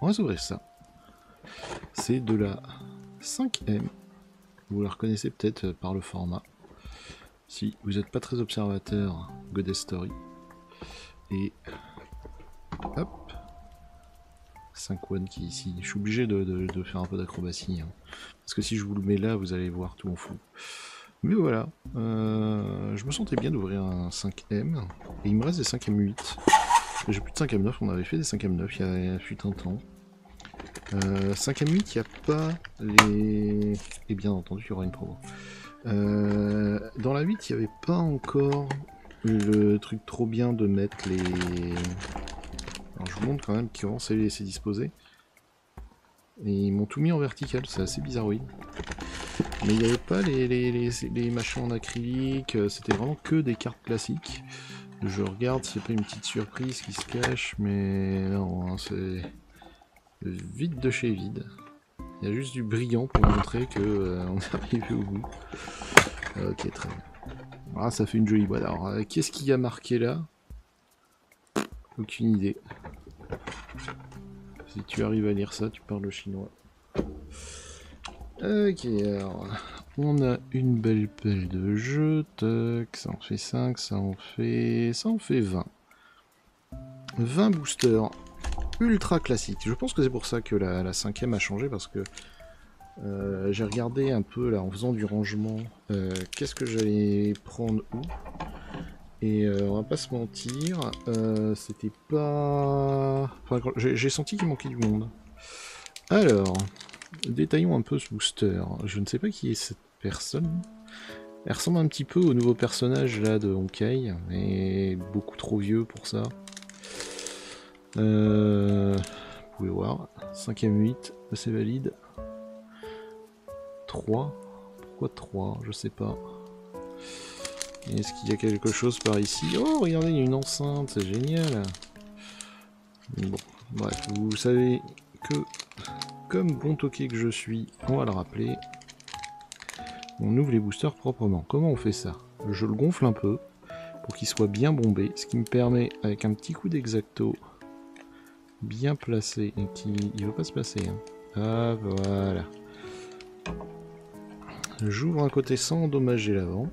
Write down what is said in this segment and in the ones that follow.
On va s'ouvrir ça. C'est de la 5M. Vous la reconnaissez peut-être par le format. Si vous n'êtes pas très observateur, Goddess Story. Et hop, 5 one qui est ici. Je suis obligé de faire un peu d'acrobatie. Hein. Parce que si je vous le mets là, vous allez voir tout en flou. Mais voilà, je me sentais bien d'ouvrir un 5M. Et il me reste des 5M8. J'ai plus de 5M9, on avait fait des 5M9 il y a fut un temps. 5M8, il n'y a pas les... Et bien entendu, il y aura une promo. Dans la 8, il n'y avait pas encore le truc trop bien de mettre les... Alors je vous montre quand même comment c'est disposé. Et ils m'ont tout mis en vertical, c'est assez bizarroïde. Mais il n'y avait pas les machins en acrylique, c'était vraiment que des cartes classiques. Je regarde s'il n'y a pas une petite surprise qui se cache, mais non, hein, c'est vide de chez vide. Il y a juste du brillant pour montrer que on est arrivé au bout. Ok, très bien. Ah, ça fait une jolie boîte. Alors, qu'est-ce qu'il y a marqué là? Aucune idée. Si tu arrives à lire ça, tu parles le chinois. Ok, alors... On a une belle pelle de jeux, tac, ça en fait 5, ça en fait 20. 20 boosters ultra classiques. Je pense que c'est pour ça que la 5ème a changé, parce que j'ai regardé un peu là en faisant du rangement, qu'est-ce que j'allais prendre où. Et on va pas se mentir, c'était pas... Enfin, j'ai senti qu'il manquait du monde. Alors, détaillons un peu ce booster. Je ne sais pas qui est cette personne. Elle ressemble un petit peu au nouveau personnage là de Honkai, mais beaucoup trop vieux pour ça. Vous pouvez voir, 5ème 8, c'est valide. 3, pourquoi 3? Je sais pas. Est-ce qu'il y a quelque chose par ici? Oh, regardez, il y a une enceinte, c'est génial. Bon, bref, vous savez que, comme bon toqué que je suis, on va le rappeler, on ouvre les boosters proprement. Comment on fait ça? Je le gonfle un peu pour qu'il soit bien bombé, ce qui me permet, avec un petit coup d'exacto bien placé, et qui il va pas se passer. Hein. Ah voilà. J'ouvre un côté sans endommager l'avant.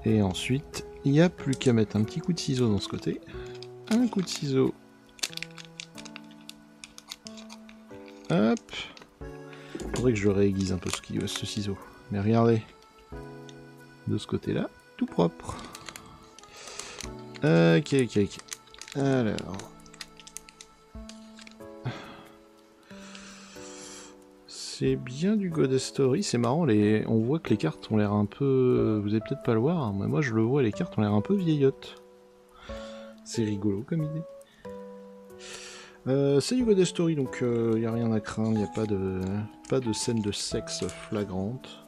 Et ensuite, il n'y a plus qu'à mettre un petit coup de ciseau dans ce côté. Un coup de ciseau. Hop. Faudrait que je le réaiguise un peu ce ciseau. Mais regardez. De ce côté-là, tout propre. Ok. Alors. C'est bien du Goddess Story, c'est marrant, on voit que les cartes ont l'air un peu... Vous allez peut-être pas le voir, mais moi je le vois, les cartes ont l'air un peu vieillottes. C'est rigolo comme idée. C'est du Goddess Story, donc il n'y a rien à craindre, il n'y a pas de scène de sexe flagrante.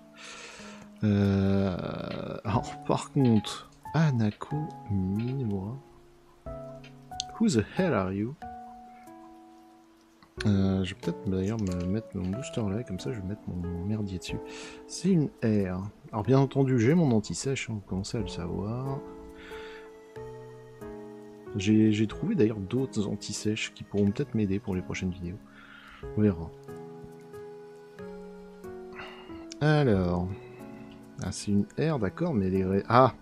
Alors par contre, Hanako Minimura. Who the hell are you? Je vais peut-être d'ailleurs me mettre mon booster là, comme ça je vais mettre mon merdier dessus. C'est une R. Alors bien entendu j'ai mon anti-sèche, hein, vous commencez à le savoir. J'ai trouvé d'ailleurs d'autres anti-sèches qui pourront peut-être m'aider pour les prochaines vidéos. On verra. Alors... Ah c'est une R d'accord, mais les... Ah,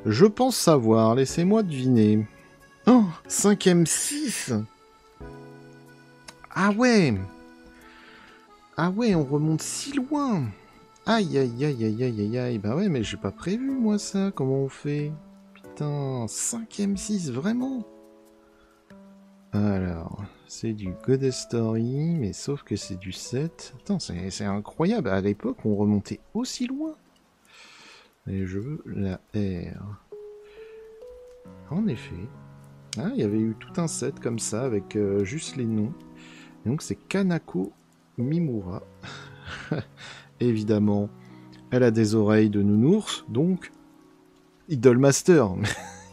je pense savoir, laissez-moi deviner. Oh, 5ème 6. Ah ouais! Ah ouais, on remonte si loin! Aïe aïe aïe aïe aïe aïe aïe, bah ouais, mais j'ai pas prévu moi ça, comment on fait? Putain, 5ème 6, vraiment? Alors, c'est du Goddess Story, mais sauf que c'est du 7. Attends, c'est incroyable, à l'époque on remontait aussi loin! Et je veux la R. En effet. Ah, il y avait eu tout un set comme ça, avec juste les noms. Et donc c'est Kanako Mimura. Évidemment, elle a des oreilles de nounours, donc Idolmaster,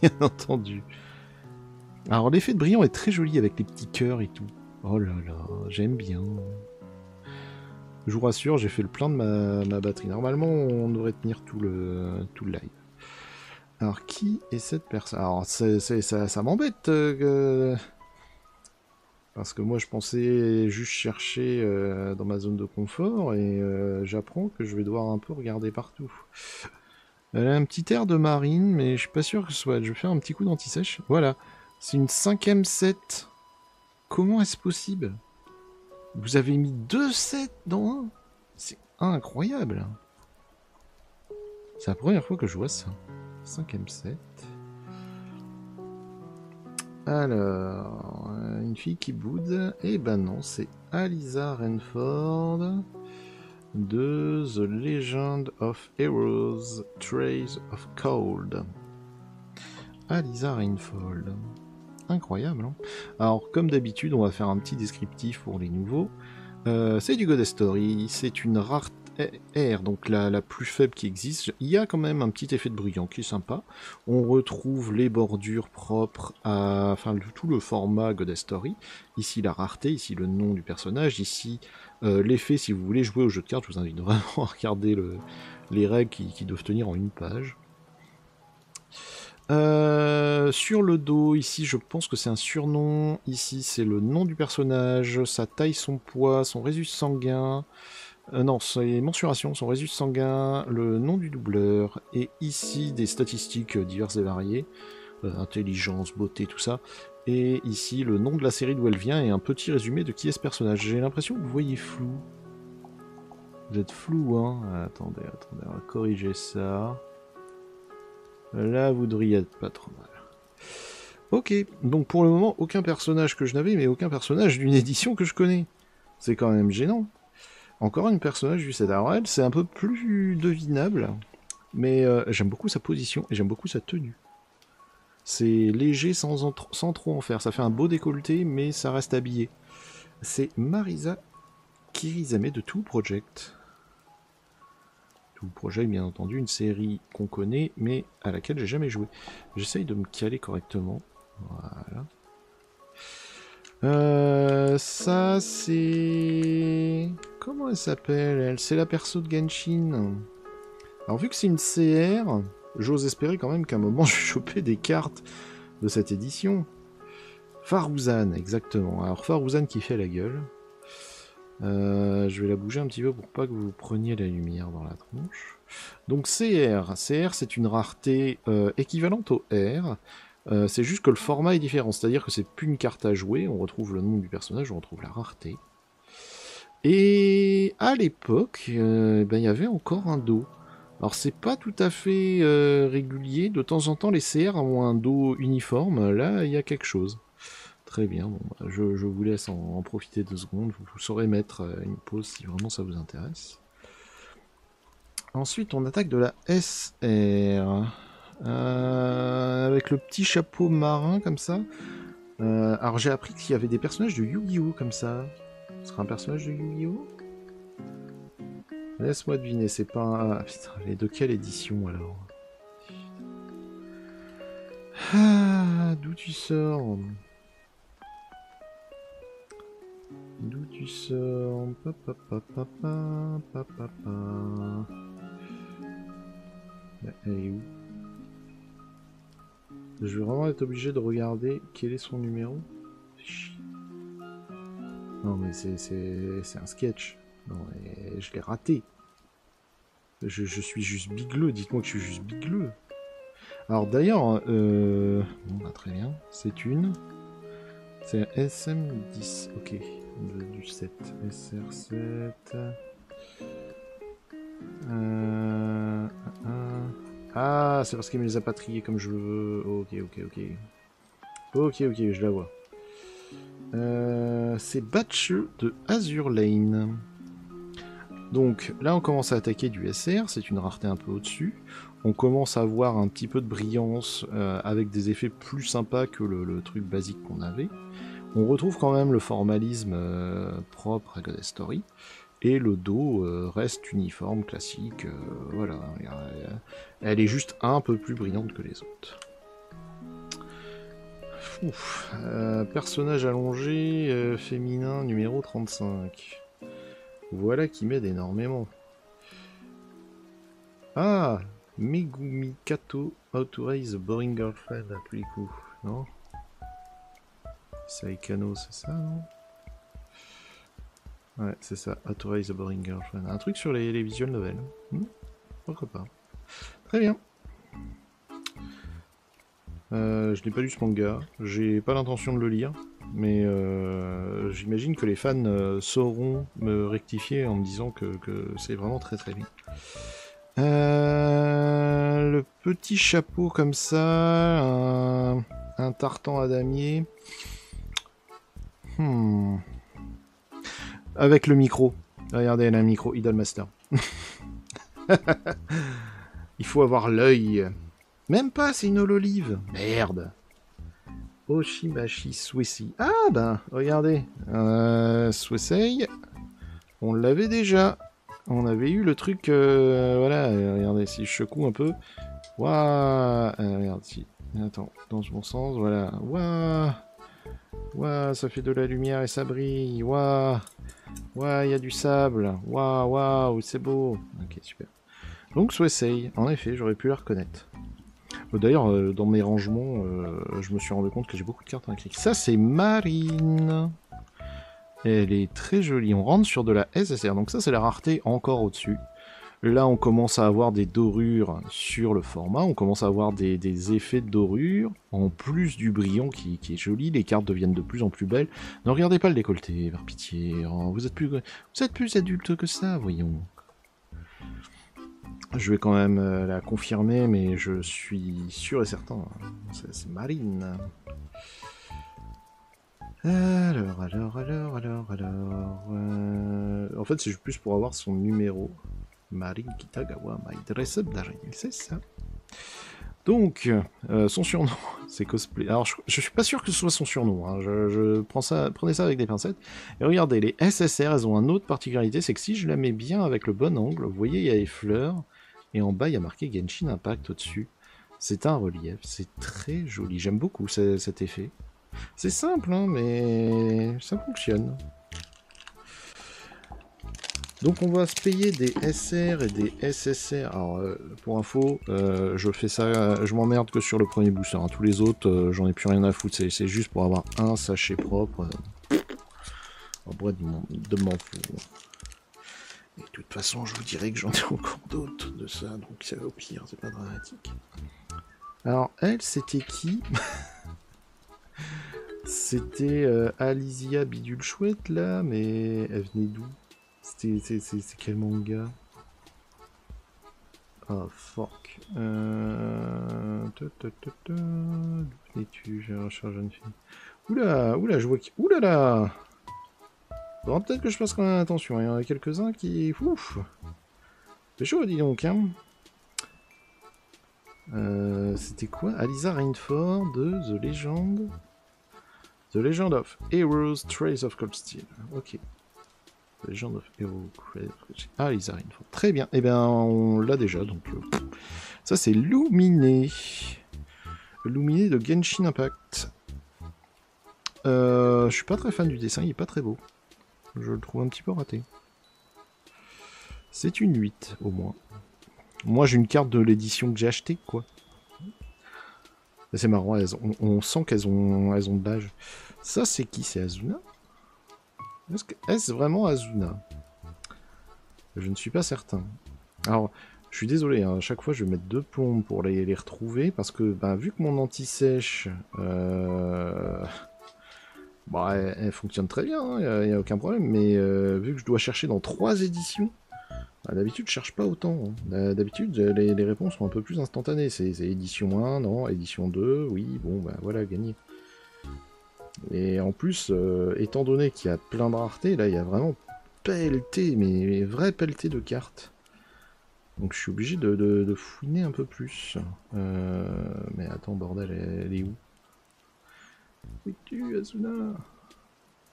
bien entendu. Alors l'effet de brillant est très joli avec les petits cœurs et tout. Oh là là, j'aime bien. Je vous rassure, j'ai fait le plein de ma batterie. Normalement, on devrait tenir tout le live. Alors qui est cette personne? Alors ça m'embête. Parce que moi je pensais juste chercher dans ma zone de confort et j'apprends que je vais devoir un peu regarder partout. Elle a un petit air de marine, mais je suis pas sûr que ce soit. Je vais faire un petit coup d'anti-sèche. Voilà, c'est une 5ème set. Comment est-ce possible? Vous avez mis 2 sets dans un? C'est incroyable. C'est la première fois que je vois ça. 5ème set. Alors, une fille qui boude. Eh ben non, c'est Alyssa Renford de The Legend of Heroes, Trails of Cold. Alyssa Renford. Incroyable, hein. Alors, comme d'habitude, on va faire un petit descriptif pour les nouveaux. C'est du Goddess Story, c'est une rare R, donc la plus faible qui existe. Il y a quand même un petit effet de brillant qui est sympa. On retrouve les bordures propres à... Enfin, tout le format Goddess Story. Ici, la rareté, ici, le nom du personnage. Ici, l'effet, si vous voulez jouer au jeu de cartes, je vous invite vraiment à regarder les règles qui doivent tenir en une page. Sur le dos, ici, je pense que c'est un surnom. Ici, c'est le nom du personnage, sa taille, son poids, son résus sanguin. Non, ses mensurations, son résus sanguin, le nom du doubleur. Et ici, des statistiques diverses et variées. Intelligence, beauté, tout ça. Et ici, le nom de la série d'où elle vient et un petit résumé de qui est ce personnage. J'ai l'impression que vous voyez flou. Vous êtes flou, hein? Attendez, on va corriger ça. Là, vous devriez être pas trop mal. Ok, donc pour le moment, aucun personnage que je n'avais, mais aucun personnage d'une édition que je connais. C'est quand même gênant. Encore un personnage du set. Alors elle, c'est un peu plus devinable, mais j'aime beaucoup sa position et j'aime beaucoup sa tenue. C'est léger sans trop en faire. Ça fait un beau décolleté, mais ça reste habillé. C'est Marisa Kirizame de Tool Project. Tool Project, bien entendu, une série qu'on connaît, mais à laquelle j'ai jamais joué. J'essaye de me caler correctement. Voilà. Ça, c'est... Comment elle s'appelle, elle? C'est la perso de Genshin. Alors, vu que c'est une CR, j'ose espérer quand même qu'à un moment, je vais choper des cartes de cette édition. Farouzan, exactement. Alors, Farouzan qui fait la gueule. Je vais la bouger un petit peu pour pas que vous preniez la lumière dans la tronche. Donc, CR. CR, c'est une rareté équivalente au R. C'est juste que le format est différent, c'est-à-dire que c'est plus une carte à jouer, on retrouve le nom du personnage, on retrouve la rareté. Et à l'époque, il y avait encore un dos. Alors c'est pas tout à fait régulier, de temps en temps les CR ont un dos uniforme, là il y a quelque chose. Très bien, bon, je vous laisse en profiter 2 secondes, vous saurez mettre une pause si vraiment ça vous intéresse. Ensuite on attaque de la SR. Avec le petit chapeau marin comme ça. Alors j'ai appris qu'il y avait des personnages de Yu-Gi-Oh comme ça. Ce sera un personnage de Yu-Gi-Oh? Laisse-moi deviner, c'est pas un... Ah, putain, mais de quelle édition alors? Ah, d'où tu sors? D'où tu sors? Elle est où? Je vais vraiment être obligé de regarder quel est son numéro. Non mais c'est un sketch. Non mais je l'ai raté. Je suis juste bigleux, dites-moi que je suis juste bigleux. Alors d'ailleurs, bon bah très bien, c'est une... C'est un SM10, ok, du 7, SR7... Ah, c'est parce qu'il me les a pas triés comme je veux. Ok, je la vois. C'est Batch de Azure Lane. Donc là, on commence à attaquer du SR, c'est une rareté un peu au-dessus. On commence à avoir un petit peu de brillance avec des effets plus sympas que le truc basique qu'on avait. On retrouve quand même le formalisme propre à Goddess Story. Et le dos reste uniforme, classique, voilà. Elle est juste un peu plus brillante que les autres. Personnage allongé, féminin, numéro 35. Voilà qui m'aide énormément. Ah, Megumi Kato, How to Raise a Boring Girlfriend, pretty cool, non? Saikano, c'est ça, non? Ouais, c'est ça. Authorize a boring girlfriend. Un truc sur les visual novels. Pourquoi pas. Très bien. Je n'ai pas lu ce manga. J'ai pas l'intention de le lire. Mais j'imagine que les fans sauront me rectifier en me disant que c'est vraiment très très bien. Le petit chapeau comme ça, un tartan à damier. Avec le micro. Regardez, elle a un micro, Idolmaster. Il faut avoir l'œil. Même pas, c'est une hololive. Merde. Oshimashi Suisei. Ah ben, regardez. Suisei, on l'avait déjà. On avait eu le truc... voilà, regardez, si je secoue un peu. Waouh. Regarde, si. Attends, dans ce bon sens, voilà. Waouh. Waouh, ça fait de la lumière et ça brille. Waouh. Waouh, il y a du sable. Waouh, waouh, c'est beau. Ok, super. Donc, Suisei, en effet, j'aurais pu la reconnaître. D'ailleurs, dans mes rangements, je me suis rendu compte que j'ai beaucoup de cartes écrites. Ça, c'est Marine. Elle est très jolie. On rentre sur de la SSR. Donc ça, c'est la rareté encore au-dessus. Là, on commence à avoir des dorures sur le format. On commence à avoir des effets de dorure. En plus du brillant qui est joli. Les cartes deviennent de plus en plus belles. Ne regardez pas le décolleté, par pitié. Oh, vous êtes plus adulte que ça, voyons. Je vais quand même la confirmer, mais je suis sûr et certain. C'est Marine. Alors... En fait, c'est plus pour avoir son numéro. Marine Kitagawa, my dress up d'Aril, c'est ça. Donc, son surnom, c'est cosplay. Alors, je suis pas sûr que ce soit son surnom. Hein. Prenez ça avec des pincettes. Et regardez, les SSR, elles ont une autre particularité, c'est que si je la mets bien avec le bon angle, vous voyez, il y a les fleurs. Et en bas, il y a marqué Genshin Impact au-dessus. C'est un relief, c'est très joli. J'aime beaucoup cet effet. C'est simple, hein, mais ça fonctionne. Donc on va se payer des SR et des SSR. Alors pour info, je fais ça, je m'emmerde que sur le premier booster. Hein. Tous les autres, j'en ai plus rien à foutre. C'est juste pour avoir un sachet propre. En bref, de m'en foutre. Et de toute façon, je vous dirais que j'en ai encore d'autres de ça, donc au pire, c'est pas dramatique. Alors elle, c'était qui? C'était Alizia Bidule Chouette là, mais elle venait d'où? C'est quel manga? Ah, fork. D'où venais-tu? J'ai un cher jeune fille. Oula, je vois qui. Oula là! Bon, peut-être que je passe quand même attention. Il y en a quelques-uns qui. Ouf! C'est chaud, dis donc, hein. C'était quoi? Alisa Rainford de The Legend. The Legend of Heroes Trace of Cold Steel. Ok. The Legend of Heroes. Ah, Alisa Rainford. Très bien. Eh bien, on l'a déjà. Donc, ça, c'est Luminé. Luminé de Genshin Impact. Je suis pas très fan du dessin. Il est pas très beau. Je le trouve un petit peu raté. C'est une 8, au moins. Moi, j'ai une carte de l'édition que j'ai achetée, quoi. C'est marrant, on sent qu'elles ont de l'âge. Ça, c'est qui? C'est Azuna? Est-ce vraiment Azuna? Je ne suis pas certain. Alors, je suis désolé, hein, à chaque fois, je vais mettre 2 plombes pour les retrouver, parce que, bah, vu que mon anti-sèche... Bah, elle fonctionne très bien, il n'y a aucun problème, mais vu que je dois chercher dans 3 éditions, bah, d'habitude je cherche pas autant. Hein. D'habitude les réponses sont un peu plus instantanées. C'est édition 1, non, édition 2, oui, bon, bah voilà, gagné. Et en plus, étant donné qu'il y a plein de raretés, là il y a vraiment pelleté, mais vrai pelleté de cartes. Donc je suis obligé de fouiner un peu plus. Mais attends, bordel, elle est où? Où es-tu, Azuna?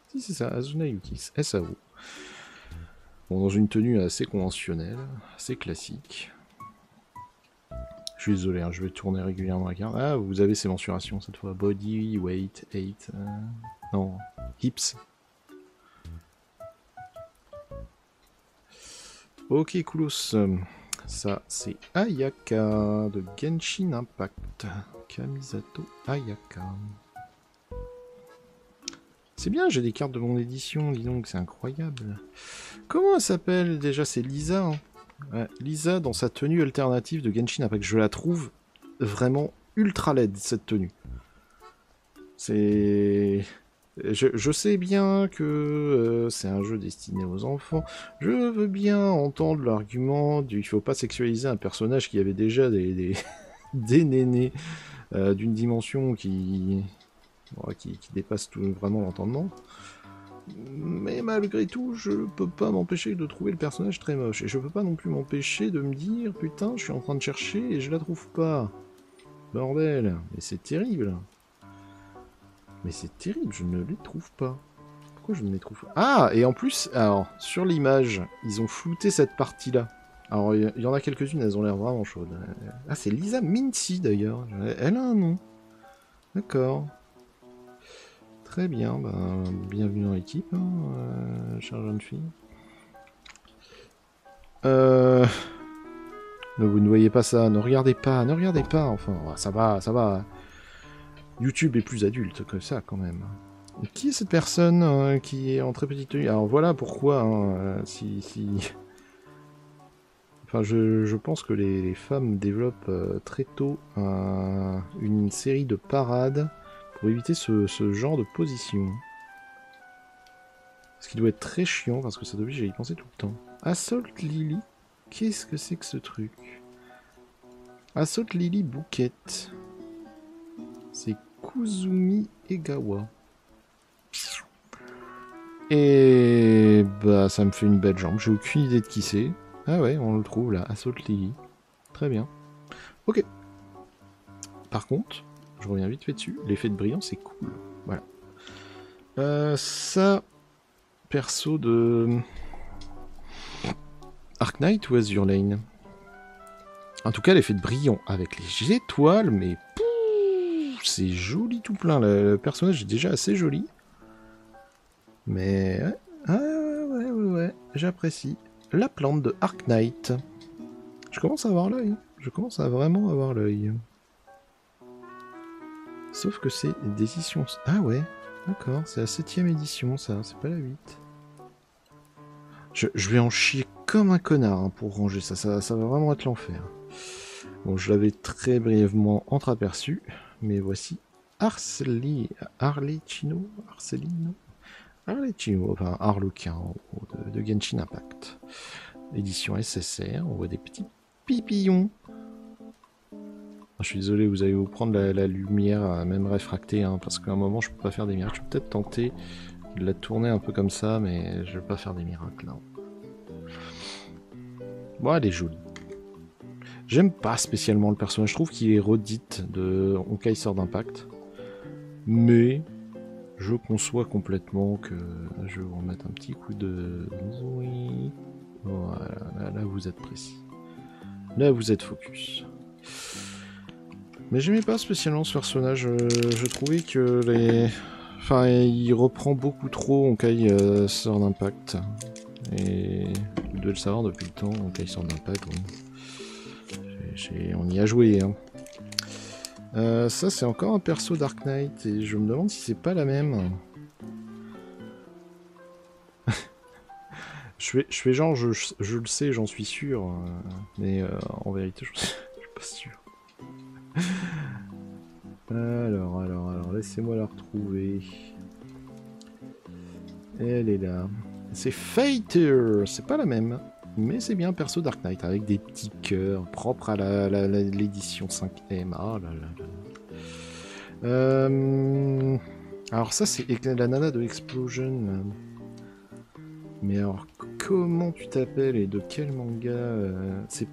Si, c'est ça, Azuna Yuki, SAO. Bon, dans une tenue assez conventionnelle, assez classique. Je suis désolé, hein, je vais tourner régulièrement la carte. Ah, vous avez ces mensurations cette fois. Body, weight, 8. Non, hips. Ok, Koulos. Ça, c'est Ayaka de Genshin Impact. Kamisato Ayaka. C'est bien, j'ai des cartes de mon édition, dis donc, c'est incroyable. Comment elle s'appelle déjà? C'est Lisa. Hein. Ouais, Lisa dans sa tenue alternative de Genshin Impact. Je la trouve vraiment ultra laide, cette tenue. C'est... Je sais bien que c'est un jeu destiné aux enfants. Je veux bien entendre l'argument du il faut pas sexualiser un personnage qui avait déjà des nénés d'une dimension qui dépasse tout, vraiment l'entendement. Mais malgré tout, je peux pas m'empêcher de trouver le personnage très moche. Et je peux pas non plus m'empêcher de me dire putain, je suis en train de chercher et je la trouve pas. Bordel, mais c'est terrible. Mais c'est terrible, je ne les trouve pas. Pourquoi je ne les trouve pas? Ah, et en plus, alors, sur l'image, ils ont flouté cette partie-là. Alors, il y en a quelques-unes, elles ont l'air vraiment chaudes. Ah, c'est Lisa Mincy, d'ailleurs. Elle a un nom. D'accord. Très bien, ben, bienvenue dans l'équipe, hein, chère jeune fille. Vous ne voyez pas ça, ne regardez pas, enfin, ça va, ça va. YouTube est plus adulte que ça, quand même. Qui est cette personne qui est en très petite tenue? Alors voilà pourquoi, hein, Enfin, je pense que les femmes développent très tôt une série de parades pour éviter ce genre de position. Ce qui doit être très chiant parce que ça t'oblige à y penser tout le temps. Assault Lily? Qu'est-ce que c'est que ce truc? Assault Lily Bouquet. C'est Kuzumi Egawa. Et bah ça me fait une belle jambe, j'ai aucune idée de qui c'est. Ah ouais, on le trouve là, Assault Lily. Très bien. Ok. Par contre, je reviens vite fait dessus, l'effet de brillant c'est cool. Voilà. Ça, perso de Arknight ou Azure Lane? En tout cas, l'effet de brillant avec les étoiles, mais c'est joli tout plein. Le personnage est déjà assez joli. Mais ouais, j'apprécie. La plante de Arknight. Je commence à avoir l'œil. Je commence à vraiment avoir l'œil. Sauf que c'est des éditions... Ah ouais, d'accord. C'est la 7ème édition, ça. C'est pas la 8. Je vais en chier comme un connard hein, pour ranger ça. Ça va vraiment être l'enfer. Bon, je l'avais très brièvement entreaperçu. Mais voici Arlecchino, enfin Harlequin de Genshin Impact. Édition SSR, on voit des petits pipillons. Je suis désolé, vous allez vous prendre la lumière même réfractée, hein, parce qu'à un moment je peux pas faire des miracles. Je peux peut-être tenter de la tourner un peu comme ça, mais je vais pas faire des miracles là. Bon, elle est jolie. J'aime pas spécialement le personnage, je trouve qu'il est redite de Honkai Sword d'Impact. Mais je conçois complètement que je vais vous remettre un petit coup de... Oui. Voilà, là vous êtes précis. Là vous êtes focus. Mais j'aimais pas spécialement ce personnage, je trouvais que les... Enfin, il reprend beaucoup trop Honkai Sword d'Impact. Et vous devez le savoir depuis le temps, Honkai Sword d'Impact, oui. On y a joué, hein. Ça c'est encore un perso Dark Knight et je me demande si c'est pas la même. je fais genre je le sais, j'en suis sûr, mais en vérité je suis pas sûr. Alors, laissez-moi la retrouver. Elle est là. C'est Fater, c'est pas la même. Mais c'est bien un perso Dark Knight avec des petits cœurs propres à l'édition 5ème. Ah là là là. Alors ça c'est la nana de Explosion. Mais alors comment tu t'appelles et de quel manga c'est...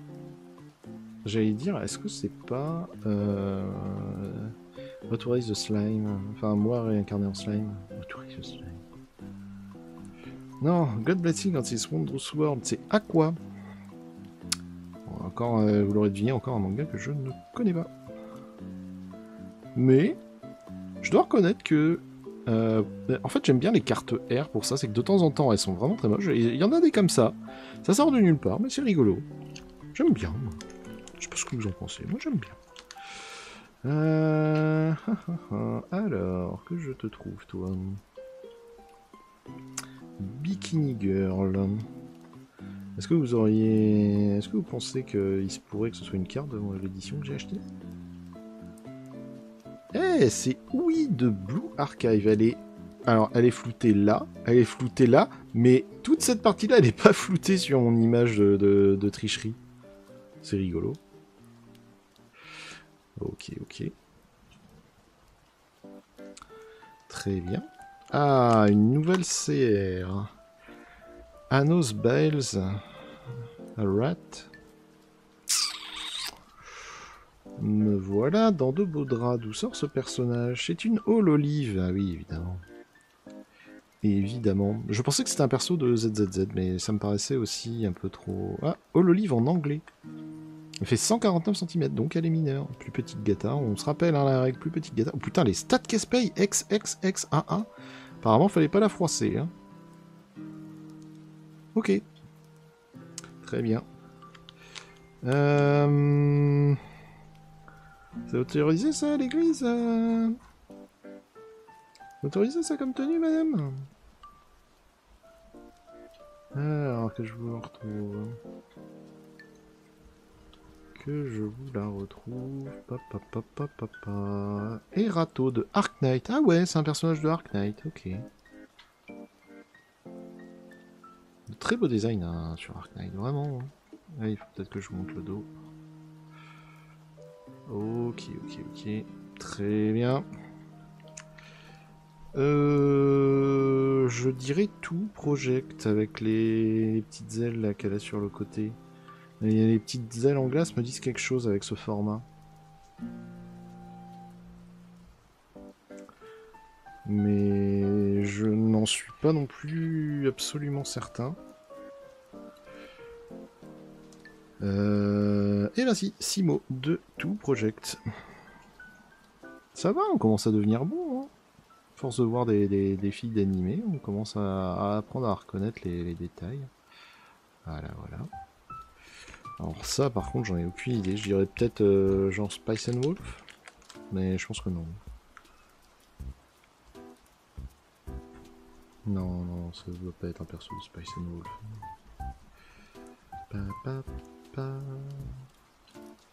J'allais dire, est-ce que c'est pas Authorize the Slime? Enfin moi réincarné en slime. Authorize the Slime. Non, God Blessing quand c'est Wondrous World, c'est Aqua. Bon, encore, vous l'aurez deviné, encore un manga que je ne connais pas. Mais, je dois reconnaître que... en fait, j'aime bien les cartes R pour ça, c'est que de temps en temps, elles sont vraiment très moches. Il y en a des comme ça. Ça sort de nulle part, mais c'est rigolo. J'aime bien, moi. Je sais pas ce que vous en pensez, moi j'aime bien. Alors, que je te trouve, toi. Bikini Girl. Est-ce que vous auriez... Est-ce que vous pensez qu'il se pourrait que ce soit une carte de l'édition que j'ai achetée? Eh, c'est Oui de Blue Archive. Elle est... Alors, elle est floutée là, elle est floutée là, mais toute cette partie-là, elle n'est pas floutée sur mon image de tricherie. C'est rigolo. Ok, ok. Très bien. Ah, une nouvelle CR. Anos Bales. A Rat. Me voilà dans de beaux draps. D'où sort ce personnage? C'est une Hall Olive. Ah oui, évidemment. Évidemment. Je pensais que c'était un perso de ZZZ, mais ça me paraissait aussi un peu trop... Ah, Hall Olive en anglais. Elle fait 149 cm, donc elle est mineure. Plus petite gata, on se rappelle, hein, la règle plus petite gata. Oh putain, les stats qu'elle se paye, XXXAA. Apparemment, fallait pas la froisser. Hein. Ok. Très bien. C'est autorisé ça, l'église Autorisé ça comme tenue, madame? Alors que je vous retrouve... Que je vous la retrouve... Erato de Ark Knight. Ah ouais, c'est un personnage de Ark Knight, ok. De très beau design hein, sur Ark Knight, vraiment. Ah, il faut peut-être que je vous montre le dos. Ok, ok, ok. Très bien. Je dirais tout Project avec les petites ailes là qu'elle a sur le côté. Et les petites ailes en glace me disent quelque chose avec ce format. Mais je n'en suis pas non plus absolument certain. Et là si, 6 mots de tout Project. Ça va, on commence à devenir bon. Hein. Force de voir des filles d'animé, on commence à apprendre à reconnaître les détails. Voilà, voilà. Alors ça, par contre, j'en ai aucune idée. Je dirais peut-être genre Spice and Wolf, mais je pense que non. Non, non, ça doit pas être un perso de Spice and Wolf.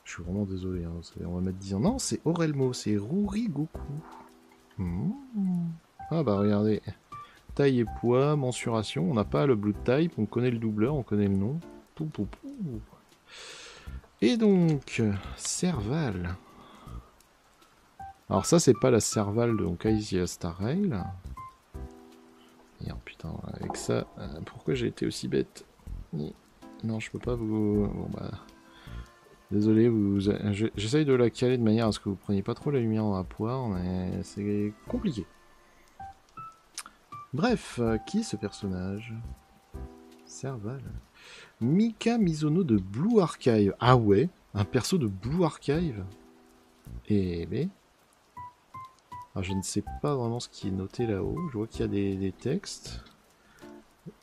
Je suis vraiment désolé, hein. On va mettre 10 ans. Non, c'est Orelmo, c'est Ruri Goku. Ah bah regardez. Taille et poids, mensuration. On n'a pas le blood type, on connaît le doubleur, on connaît le nom. Pou, pou, pou. Et donc, Serval. Alors ça, c'est pas la Serval de Kaisia Star Rail. Merde, putain, avec ça, pourquoi j'ai été aussi bête? Non, je peux pas vous... Bon bah... Désolé, j'essaye de la caler de manière à ce que vous preniez pas trop la lumière dans la poire, mais c'est compliqué. Bref, qui est ce personnage? Serval. Mika Mizono de Blue Archive. Ah ouais, un perso de Blue Archive. Eh ben... Alors je ne sais pas vraiment ce qui est noté là-haut. Je vois qu'il y a des textes.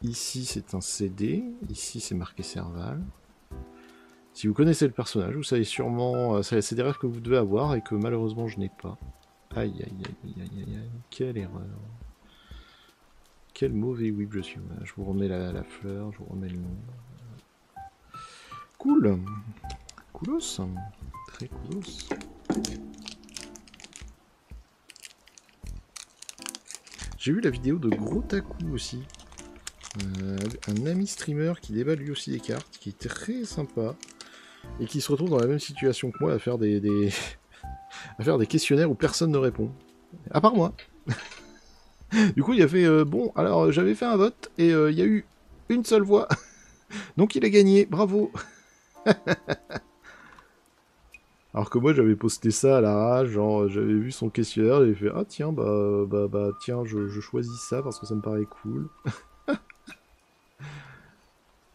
Ici c'est un CD. Ici c'est marqué Serval. Si vous connaissez le personnage, vous savez sûrement... c'est des rêves que vous devez avoir et que malheureusement je n'ai pas. Aïe aïe aïe aïe aïe aïe. Quelle erreur. Quel mauvais whip je suis. Je vous remets la fleur, je vous remets le nom. Cool. Coolos. Très coolos. J'ai vu la vidéo de Gros Taku aussi. Un ami streamer qui débat lui aussi des cartes, qui est très sympa. Et qui se retrouve dans la même situation que moi à faire des questionnaires où personne ne répond. À part moi. Du coup, il a fait bon, alors j'avais fait un vote et il y a eu une seule voix. Donc il a gagné, bravo. Alors que moi j'avais posté ça à la rage, genre j'avais vu son questionnaire, j'avais fait ah tiens, bah tiens, je choisis ça parce que ça me paraît cool.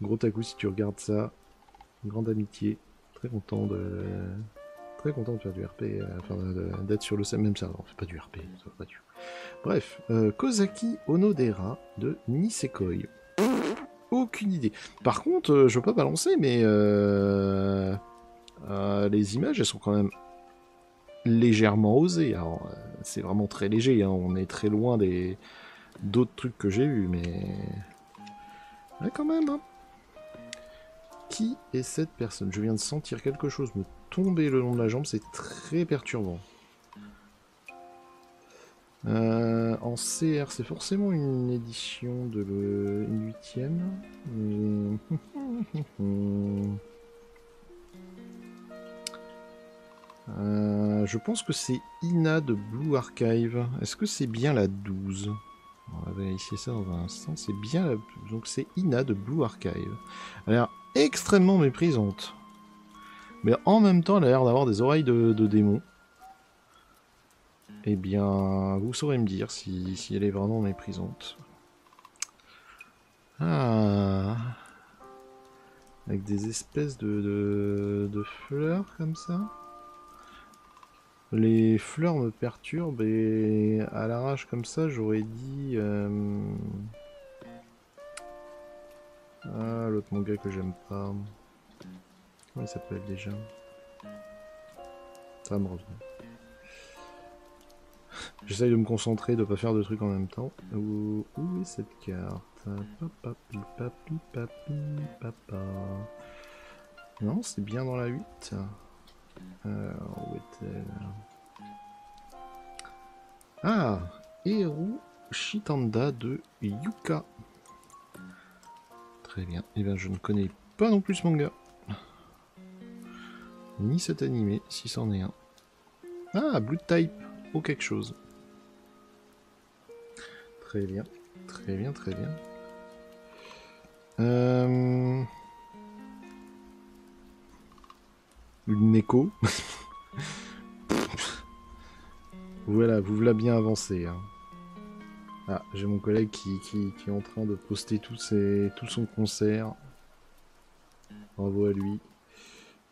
Gros Taku, si tu regardes ça, grande amitié, très content de faire du RP, enfin d'être sur le même serveur, c'est pas du RP, ça va pas du... Bref, Kozaki Onodera de Nisekoi. Aucune idée. Par contre, je veux pas balancer, mais les images, elles sont quand même légèrement osées. Alors, c'est vraiment très léger, hein, on est très loin des d'autres trucs que j'ai eu, mais... Là, quand même, hein. Qui est cette personne? Je viens de sentir quelque chose me tomber le long de la jambe, c'est très perturbant. En CR, c'est forcément une édition de une 8ème. Je pense que c'est Ina de Blue Archive. Est-ce que c'est bien la 12? On va vérifier ça dans un instant. C'est bien la... Donc c'est Ina de Blue Archive. Elle a l'air extrêmement méprisante. Mais en même temps, elle a l'air d'avoir des oreilles de démon. Eh bien, vous saurez me dire si elle est vraiment méprisante. Ah, avec des espèces de fleurs comme ça. Les fleurs me perturbent et à l'arrache comme ça, j'aurais dit... Ah, l'autre manga que j'aime pas. Comment il s'appelle déjà? Ça va me revenir. J'essaye de me concentrer, de pas faire de trucs en même temps. Où est cette carte? Papapi, papi, papi, papa. Non, c'est bien dans la 8. Où est-elle? Ah, Eru Shitanda de Yuka. Très bien. Eh bien, je ne connais pas non plus ce manga. Ni cet animé, si c'en est un. Ah, Blue Type, ou quelque chose. Très bien, très bien, très bien. Une écho. Voilà, vous voilà bien avancé. Hein. Ah, j'ai mon collègue qui est en train de poster tout son concert. Bravo à lui.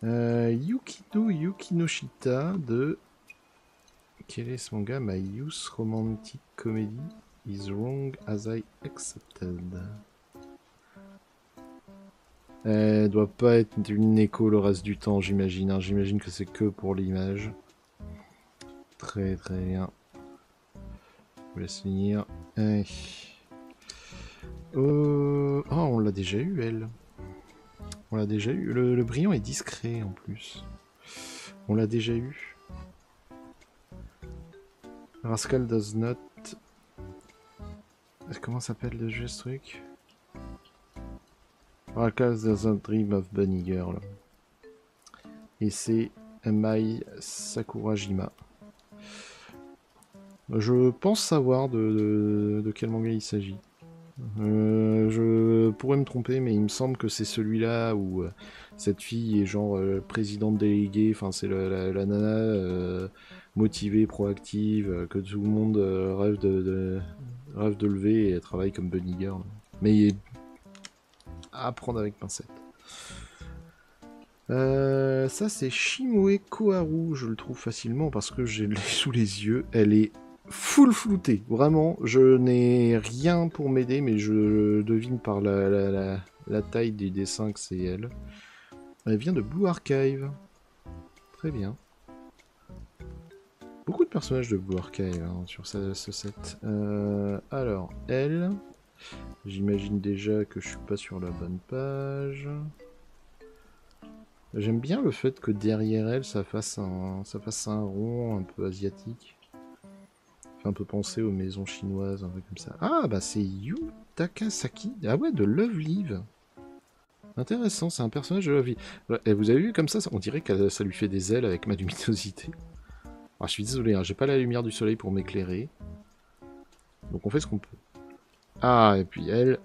Yukido Yukinoshita de... Quel est ce manga? My Youth Romantic Comedy is wrong as I accepted. Elle doit pas être une écho le reste du temps, j'imagine. Hein. J'imagine que c'est que pour l'image. Très très bien. Je vous laisse finir. Oh, on l'a déjà eu, elle. On l'a déjà eu. Le brillant est discret en plus. On l'a déjà eu. Rascal does not... Comment s'appelle le jeu ce truc? Rascal doesn't dream of Bunny Girl. Et c'est Mai Sakurajima. Je pense savoir de quel manga il s'agit. Je pourrais me tromper, mais il me semble que c'est celui-là où cette fille est genre présidente déléguée, enfin c'est la nana motivée, proactive, que tout le monde rêve de lever et elle travaille comme bunny girl. Mais à prendre avec pincette. Ça c'est Shimoe Koharu, je le trouve facilement parce que je l'ai sous les yeux, elle est full floutée, vraiment, je n'ai rien pour m'aider, mais je devine par la taille des dessins que c'est elle. Elle vient de Blue Archive. Très bien. Beaucoup de personnages de Blue Archive hein, sur ce set. Alors, elle, j'imagine déjà que je suis pas sur la bonne page. J'aime bien le fait que derrière elle, ça fasse un rond un peu asiatique. Fait un peu penser aux maisons chinoises, un peu comme ça. Ah, bah c'est Yu Takasaki. Ah ouais, de Love Live. Intéressant, c'est un personnage de Love Live. Et vous avez vu comme ça, on dirait que ça lui fait des ailes avec ma luminosité. Alors, je suis désolé, hein, j'ai pas la lumière du soleil pour m'éclairer. Donc on fait ce qu'on peut. Ah, et puis elle,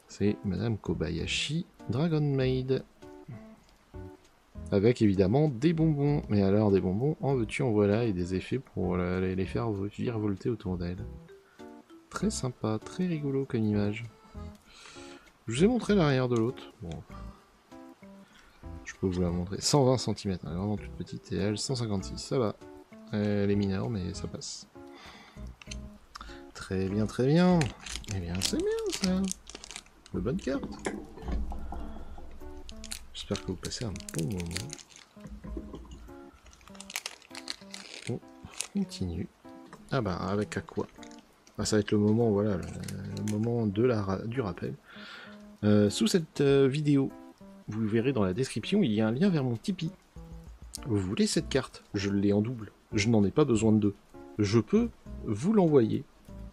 c'est Madame Kobayashi, Dragon Maid. Avec évidemment des bonbons. Mais alors des bonbons, en veux-tu, en voilà, et des effets pour les faire virevolter autour d'elle. Très sympa, très rigolo comme image. Je vous ai montré l'arrière de l'autre. Bon. Je peux vous la montrer. 120 cm, elle est vraiment toute petite, et elle 156, ça va. Elle est mineure, mais ça passe. Très bien, très bien. Eh bien, c'est bien ça. De bonnes cartes. J'espère que vous passez un bon moment. On continue. Ah bah, avec à quoi? Ah, ça va être le moment, voilà, le moment du rappel. Sous cette vidéo, vous verrez dans la description, il y a un lien vers mon Tipeee. Vous voulez cette carte? Je l'ai en double. Je n'en ai pas besoin de deux. Je peux vous l'envoyer.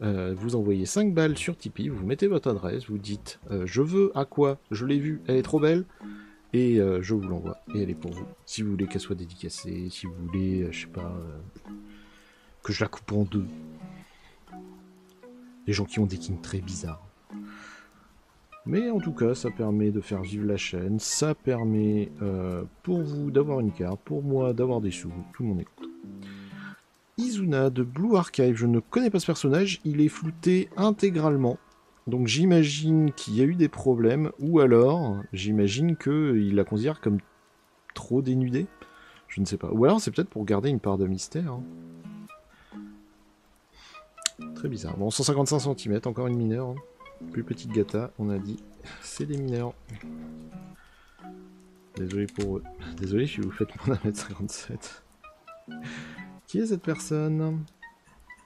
Vous envoyez 5 balles sur Tipeee, vous mettez votre adresse, vous dites je veux à quoi, je l'ai vue, elle est trop belle, et je vous l'envoie. Et elle est pour vous. Si vous voulez qu'elle soit dédicacée, si vous voulez, je sais pas, que je la coupe en deux. Les gens qui ont des kings très bizarres. Mais en tout cas, ça permet de faire vivre la chaîne, ça permet pour vous d'avoir une carte, pour moi d'avoir des sous, tout le monde est content. Izuna de Blue Archive, je ne connais pas ce personnage, il est flouté intégralement. Donc j'imagine qu'il y a eu des problèmes, ou alors j'imagine qu'il la considère comme trop dénudée. Je ne sais pas. Ou alors c'est peut-être pour garder une part de mystère. Hein. Très bizarre. Bon, 155 cm, encore une mineure. Hein. Plus petite gata, on a dit. C'est des mineurs. Désolé pour eux. Désolé si vous faites moins d'un mètre 57. Qui est cette personne?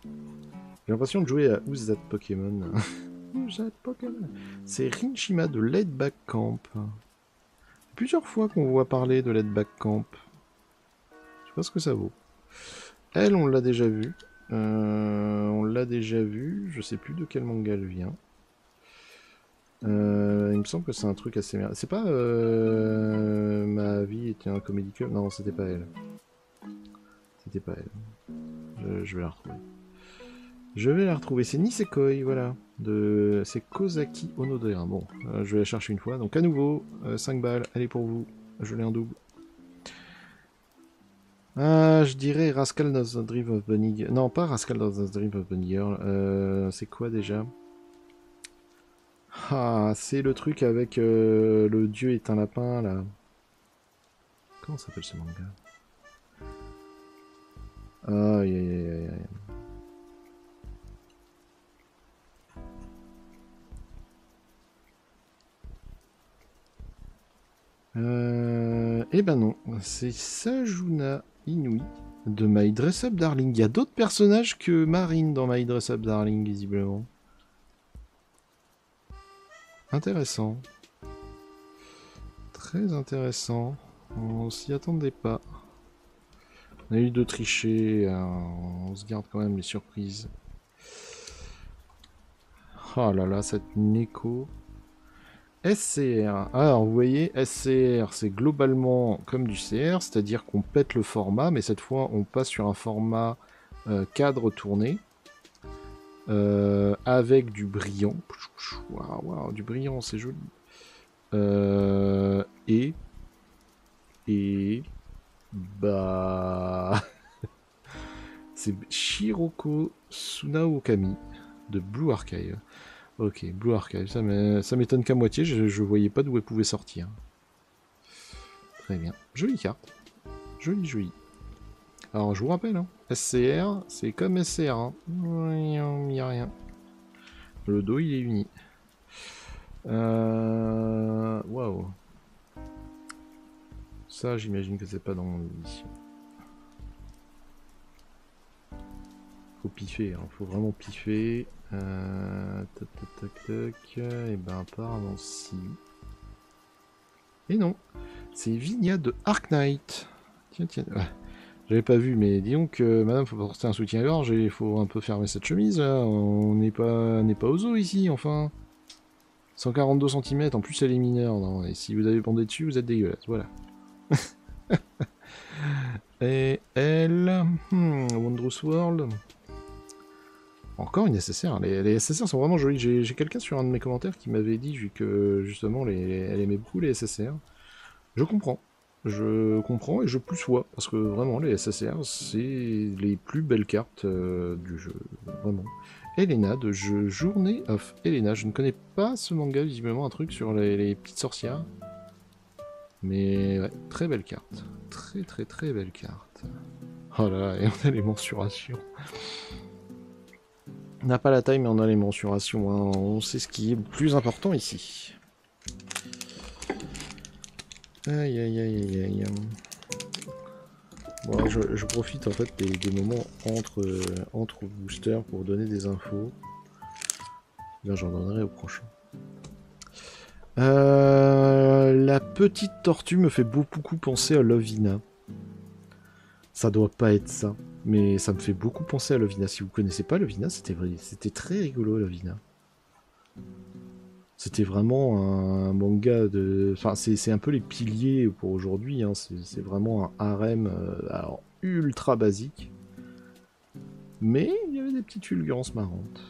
J'ai l'impression de jouer à Who's That Pokémon. Who's That Pokémon? C'est Rinchima de Laid Back Camp. Plusieurs fois qu'on voit parler de Laid Back Camp. Je sais pas ce que ça vaut. Elle, on l'a déjà vu. On l'a déjà vu. Je sais plus de quel manga elle vient. Il me semble que c'est un truc assez merveilleux. C'est pas Ma vie était un comédie club. Non, c'était pas elle. C'était pas elle. Je vais la retrouver. Je vais la retrouver. C'est Nisekoi, voilà. C'est Kozaki Onodera. Bon, je vais la chercher une fois. Donc à nouveau, 5 balles. Elle est pour vous. Je l'ai en double. Ah, je dirais Rascal Does the Dream of Bunny Girl. Non, pas Rascal Does the Dream of Bunny Girl. C'est quoi déjà? Ah, c'est le truc avec le dieu est un lapin, là. Comment s'appelle ce manga? Aïe, aïe, aïe, aïe, aïe. Eh ben non, c'est Sajuna Inui de My Dress Up Darling. Il y a d'autres personnages que Marine dans My Dress Up Darling, visiblement. Intéressant. Très intéressant. On s'y attendait pas. On a eu de tricher, on se garde quand même les surprises. Oh là là, cette Neko. SCR. Alors, vous voyez, SCR, c'est globalement comme du CR, c'est-à-dire qu'on pète le format, mais cette fois, on passe sur un format cadre tourné, avec du brillant. Waouh, wow, du brillant, c'est joli. Bah... c'est Shiroko Tsunaokami de Blue Archive. Ok, Blue Archive, ça m'étonne qu'à moitié, je voyais pas d'où elle pouvait sortir. Très bien. Jolie carte. Jolie, jolie. Alors, je vous rappelle, hein, SCR, c'est comme SCR. Hein. Il n'y a rien. Le dos, il est uni. Waouh. Ça, j'imagine que c'est pas dans l'édition. Faut piffer, hein. Faut vraiment piffer. Tac, tac, tac, tac. Et ben, apparemment, si. Et non. C'est Vigna de Arc Knight. Tiens, tiens. Ouais. J'avais pas vu, mais disons que madame, faut porter un soutien-gorge et il faut un peu fermer cette chemise, là. On n'est pas au zoo ici, enfin. 142 cm, en plus elle est mineure. Non, et si vous avez bandé dessus, vous êtes dégueulasse. Voilà. Et elle... Wondrous World... Encore une SSR. Les SSR sont vraiment jolies. J'ai quelqu'un sur un de mes commentaires qui m'avait dit que justement elle aimait beaucoup les SSR. Je comprends. Je comprends et je plus sois. Parce que vraiment, les SSR, c'est les plus belles cartes du jeu. Vraiment. Elena de Journey of Elena. Je ne connais pas ce manga, visiblement, un truc sur les petites sorcières. Mais ouais, très belle carte. Très très très belle carte. Oh là, et on a les mensurations. On n'a pas la taille, mais on a les mensurations. Hein. On sait ce qui est le plus important ici. Aïe aïe aïe aïe aïe. Bon, je profite en fait des moments entre boosters pour donner des infos. Là, j'en donnerai au prochain. La petite tortue me fait beaucoup penser à Lovina. Ça doit pas être ça, mais ça me fait beaucoup penser à Lovina. Si vous connaissez pas Lovina, c'était très rigolo Lovina. C'était vraiment un manga de... Enfin, c'est un peu les piliers pour aujourd'hui. Hein. C'est vraiment un harem alors, ultra basique. Mais il y avait des petites fulgurances marrantes.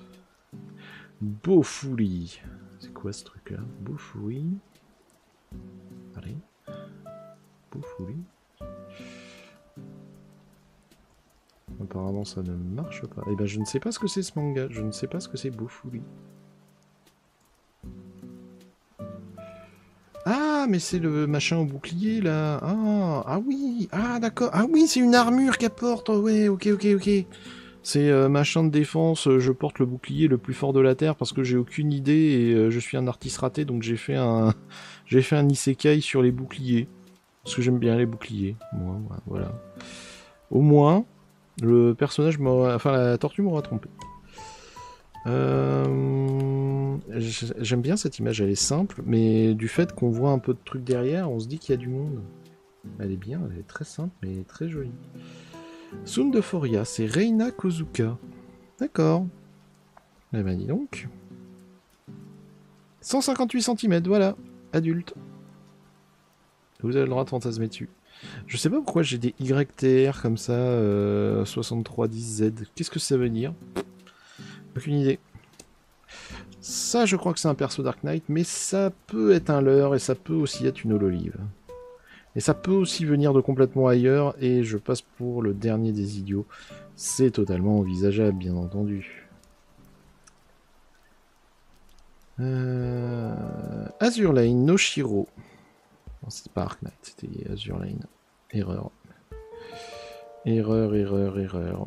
Bofuri. C'est quoi ce truc-là? Bofuri. Allez. Bofuri. Apparemment ça ne marche pas. Eh ben je ne sais pas ce que c'est ce manga. Je ne sais pas ce que c'est Bofuri. Ah, mais c'est le machin au bouclier, là. Ah oui. Ah, d'accord. Ah oui, c'est une armure qu'elle porte. Oh, ouais, ok. C'est machin de défense. Je porte le bouclier le plus fort de la Terre parce que j'ai aucune idée et je suis un artiste raté, donc j'ai fait un isekai sur les boucliers. Parce que j'aime bien les boucliers. Moi, voilà. Au moins, le personnage m'aura... Enfin, la tortue m'aura trompé. J'aime bien cette image, elle est simple, mais du fait qu'on voit un peu de trucs derrière, on se dit qu'il y a du monde. Elle est bien, elle est très simple, mais très jolie. Sound de Foria, c'est Reina Kozuka. D'accord. Eh ben dis donc. 158 cm, voilà. Adulte. Vous avez le droit de fantasmer dessus. Je sais pas pourquoi j'ai des YTR comme ça, 6310Z. Qu'est-ce que ça veut dire? Aucune idée. Ça, je crois que c'est un perso Dark Knight, mais ça peut être un leurre et ça peut aussi être une hololive. Et ça peut aussi venir de complètement ailleurs, et je passe pour le dernier des idiots. C'est totalement envisageable, bien entendu. Azur Lane, Noshiro. Non, c'était pas Dark Knight, c'était Azur Lane. Erreur. Erreur.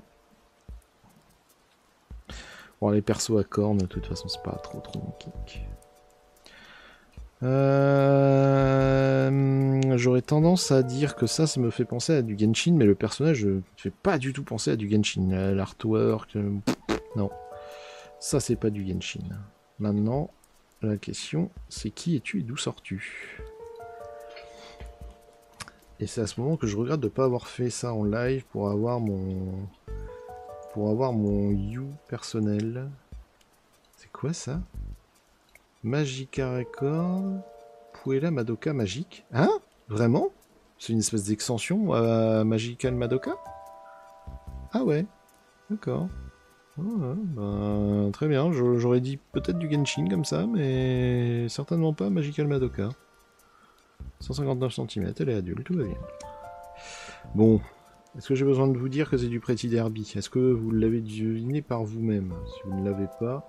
Bon, les persos à cornes, de toute façon, c'est pas trop mon kick. J'aurais tendance à dire que ça me fait penser à du Genshin, mais le personnage ne fait pas du tout penser à du Genshin. L'artwork, non. Ça, c'est pas du Genshin. Maintenant, la question, c'est qui es-tu et d'où sors-tu? Et c'est à ce moment que je regrette de ne pas avoir fait ça en live pour avoir mon You personnel. C'est quoi ça? Magica Record, Puella Madoka Magique. Hein? Vraiment? C'est une espèce d'extension à Magical Madoka? Ah ouais, d'accord. Ouais, ben, très bien, j'aurais dit peut-être du Genshin comme ça, mais certainement pas Magical Madoka. 159 cm, elle est adulte, tout va bien. Bon, est-ce que j'ai besoin de vous dire que c'est du Pretty Derby? Est-ce que vous l'avez deviné par vous-même? Si vous ne l'avez pas,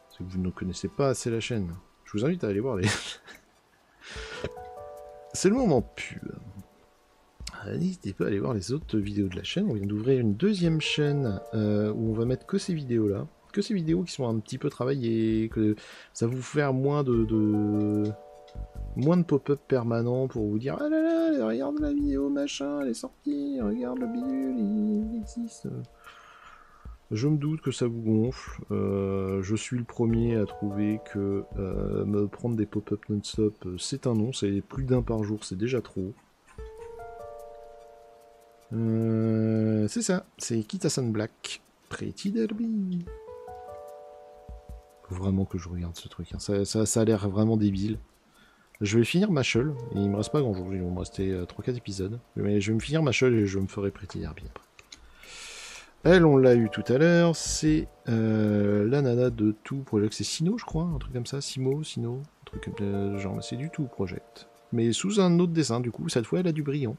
c'est que vous ne connaissez pas assez la chaîne. Je vous invite à aller voir les... C'est le moment pub. N'hésitez pas à aller voir les autres vidéos de la chaîne. On vient d'ouvrir une deuxième chaîne où on va mettre que ces vidéos-là. Que ces vidéos qui sont un petit peu travaillées, que ça va vous faire moins de pop-up permanents pour vous dire « Ah là là, regarde la vidéo, machin, elle est sortie, regarde le bidule, il existe. » Je me doute que ça vous gonfle. Je suis le premier à trouver que me prendre des pop-up non-stop, c'est un non. C'est plus d'un par jour, c'est déjà trop. C'est ça, c'est Kitasan Black. Pretty Derby. Faut vraiment que je regarde ce truc. Hein. Ça a l'air vraiment débile. Je vais finir Mashal, et il me reste pas grand chose, il va me rester 3-4 épisodes. Mais je vais me finir Mashal et je me ferai Pretty Derby après. Elle, on l'a eu tout à l'heure, c'est la nana de Tout Project, c'est Sino, je crois, un truc comme ça, Sino, un truc genre, c'est du Tout Project. Mais sous un autre dessin, du coup, cette fois, elle a du brillant.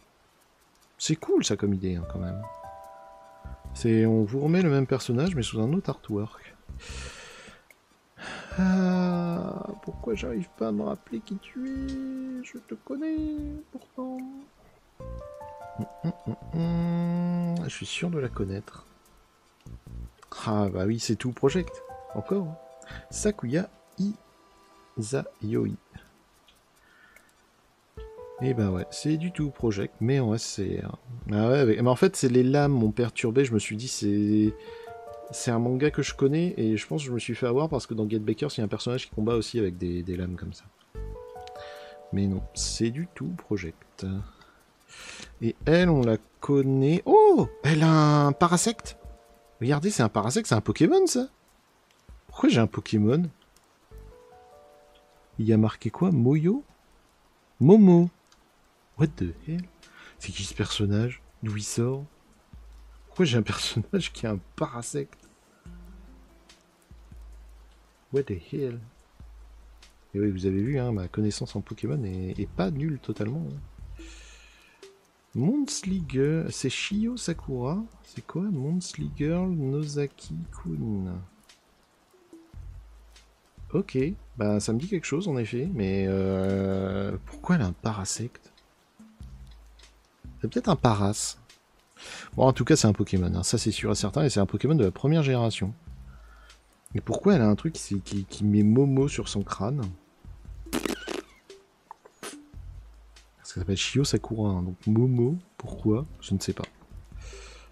C'est cool, ça, comme idée, hein, quand même. On vous remet le même personnage, mais sous un autre artwork. Ah, pourquoi j'arrive pas à me rappeler qui tu es? Je te connais, pourtant. Je suis sûr de la connaître. Ah bah oui, c'est Tout Project. Encore. Sakuya Izayoi. Et ben ouais, c'est du tout Project, mais en SCR. Ah ouais, mais en fait, c'est les lames m'ont perturbé. Je me suis dit, c'est un manga que je connais, et je pense que je me suis fait avoir parce que dans Get Bakers, il y a un personnage qui combat aussi avec des lames comme ça. Mais non, c'est du tout Project. Et elle, on la connaît. Oh, elle a un parasecte. Regardez, c'est un parasecte, c'est un Pokémon ça. Pourquoi j'ai un Pokémon? Il y a marqué quoi? Moyo? Momo? What the hell? C'est qui ce personnage? D'où il sort? Pourquoi j'ai un personnage qui a un parasecte? What the hell? Et oui, vous avez vu, hein, ma connaissance en Pokémon est pas nulle totalement. Hein. Monthly c'est Shio Sakura. C'est quoi Monthly Girl Nozaki-kun? Ok, bah ça me dit quelque chose en effet, mais pourquoi elle a un parasecte? C'est peut-être un paras. Bon, en tout cas, c'est un Pokémon, hein, ça c'est sûr et certain, et c'est un Pokémon de la première génération. Et pourquoi elle a un truc qui met Momo sur son crâne? Ça s'appelle Shio Sakura, hein, donc Momo, pourquoi? Je ne sais pas.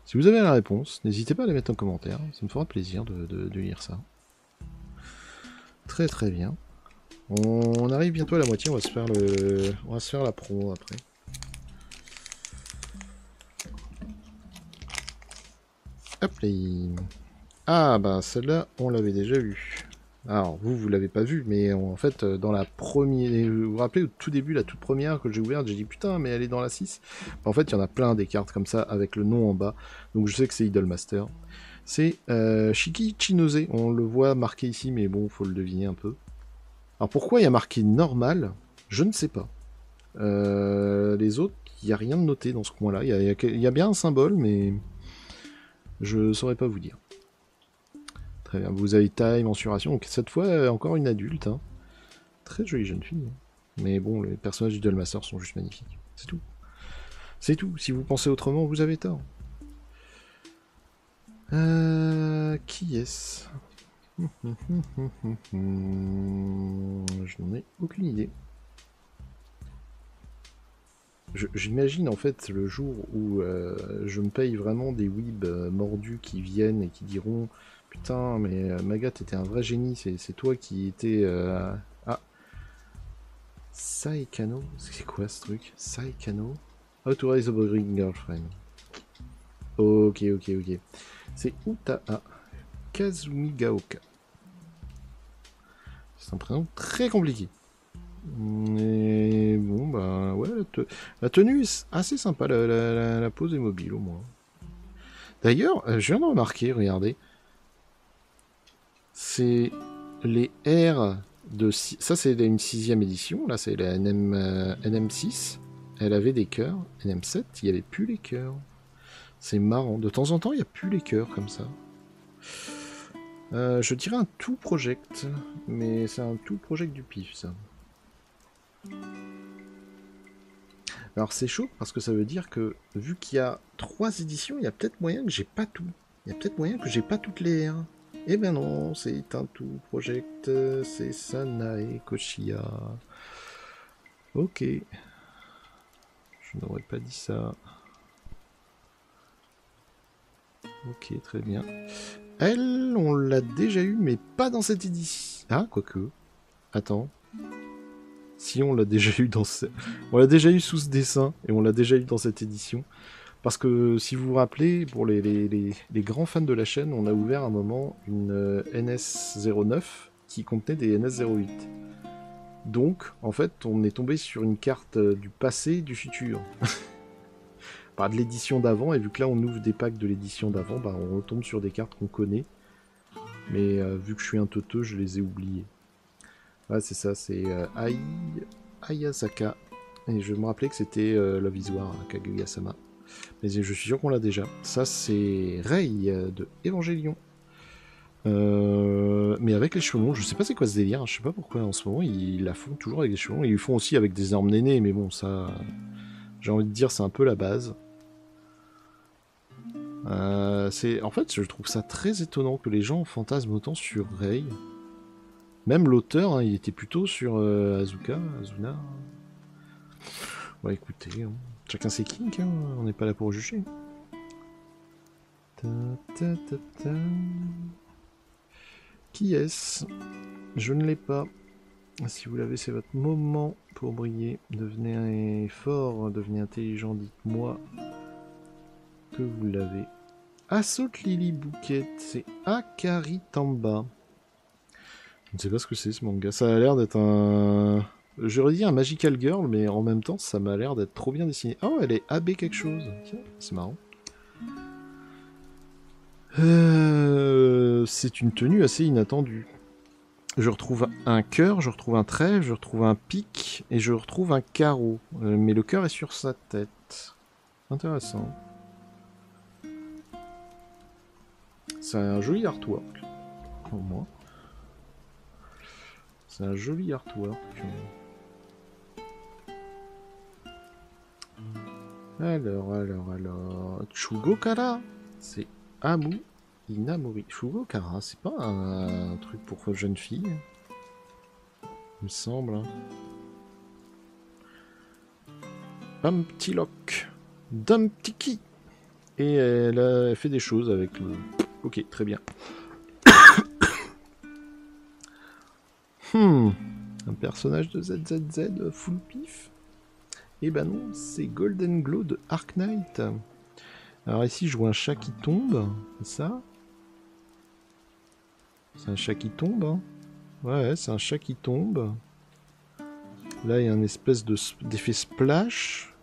Si vous avez la réponse, n'hésitez pas à la mettre en commentaire, ça me fera plaisir de lire ça. Très très bien. On arrive bientôt à la moitié, on va se faire la promo après. Hop là. Ah bah celle-là, on l'avait déjà vue. Alors vous l'avez pas vue, mais en fait dans la première... Vous vous rappelez au tout début, la toute première que j'ai ouverte, j'ai dit putain mais elle est dans la 6. En fait il y en a plein des cartes comme ça avec le nom en bas, donc je sais que c'est Idolmaster. C'est Shiki Chinose, on le voit marqué ici mais bon faut le deviner un peu. Alors pourquoi il y a marqué normal? Je ne sais pas. Les autres, il n'y a rien de noté dans ce coin-là, il y a bien un symbole mais... Je saurais pas vous dire. Très bien, vous avez taille, mensuration, donc cette fois encore une adulte. Hein. Très jolie jeune fille. Mais bon, les personnages du Duelmaster sont juste magnifiques. C'est tout. C'est tout. Si vous pensez autrement, vous avez tort. Qui est-ce? Je n'en ai aucune idée. J'imagine en fait le jour où je me paye vraiment des weebs mordus qui viennent et qui diront putain mais Maga t'étais un vrai génie, c'est toi qui étais... Ah Saekano, c'est quoi ce truc? Saekano? How to raise a boring girlfriend. Ok. C'est Utaa Kazumi Gaoka. C'est un prénom très compliqué. Et bon, bah ouais, la tenue est assez sympa, la pose est mobile au moins. D'ailleurs, je viens de remarquer, regardez, c'est les R de... Ça, c'est une 6ème édition, là, c'est la NM6. Elle avait des cœurs. NM7, il n'y avait plus les cœurs. C'est marrant. De temps en temps, il n'y a plus les cœurs comme ça. Je dirais un tout project, mais c'est un tout project du pif, ça. Alors c'est chaud parce que ça veut dire que vu qu'il y a 3 éditions, il y a peut-être moyen que j'ai pas tout. Il y a peut-être moyen que j'ai pas toutes les R. Eh ben non, c'est un tout project, c'est Sanae Koshiya. Ok. Je n'aurais pas dit ça. Ok, très bien. Elle, on l'a déjà eu, mais pas dans cette édition. Ah, quoique. Attends. Si on l'a déjà eu dans ce... On l'a déjà eu sous ce dessin, et on l'a déjà eu dans cette édition. Parce que, si vous vous rappelez, pour les grands fans de la chaîne, on a ouvert un moment une NS09 qui contenait des NS08. Donc, en fait, on est tombé sur une carte du passé et du futur. Bah, de l'édition d'avant, et vu que là on ouvre des packs de l'édition d'avant, bah, on retombe sur des cartes qu'on connaît. Mais vu que je suis un teuteux, je les ai oubliées. Ouais, c'est ça, c'est Ayasaka. Et je me rappelais que c'était Love is War, Kaguya-sama. Mais je suis sûr qu'on l'a déjà. Ça, c'est Rei de Evangelion. Mais avec les cheveux longs, je sais pas c'est quoi ce délire, je sais pas pourquoi en ce moment ils la font toujours avec des cheveux longs. Ils le font aussi avec des armes nénées, mais bon, ça, j'ai envie de dire, c'est un peu la base. En fait, je trouve ça très étonnant que les gens fantasment autant sur Rei. Même l'auteur, hein, il était plutôt sur Azuna. Bah écoutez, hein, chacun ses kinks, hein, on n'est pas là pour juger. Ta, ta, ta, ta. Qui est-ce? Je ne l'ai pas. Si vous l'avez, c'est votre moment pour briller. Devenez fort, devenez intelligent, dites-moi que vous l'avez. Assault Lily Bouquet, c'est Akari Tamba. Je ne sais pas ce que c'est ce manga. Ça a l'air d'être un... J'aurais dit un Magical Girl, mais en même temps, ça m'a l'air d'être trop bien dessiné. Oh, elle est AB quelque chose. Tiens, c'est marrant. C'est une tenue assez inattendue. Je retrouve un cœur, je retrouve un trait, je retrouve un pic et je retrouve un carreau. Mais le cœur est sur sa tête. Intéressant. C'est un joli artwork. Pour moi. C'est un joli artwork. Alors. Chugokara, c'est Amu Inamori. Chugokara, c'est pas un truc pour jeune fille, il me semble. Pumpty-Lock. Dumptiki. Et elle fait des choses avec le... Ok, très bien. Un personnage de ZZZ full pif. Eh ben non, c'est Golden Glow de Arc Knight. Alors ici, je vois un chat qui tombe. C'est ça? C'est un chat qui tombe, hein. Ouais, c'est un chat qui tombe. Là, il y a une espèce d'effet splash.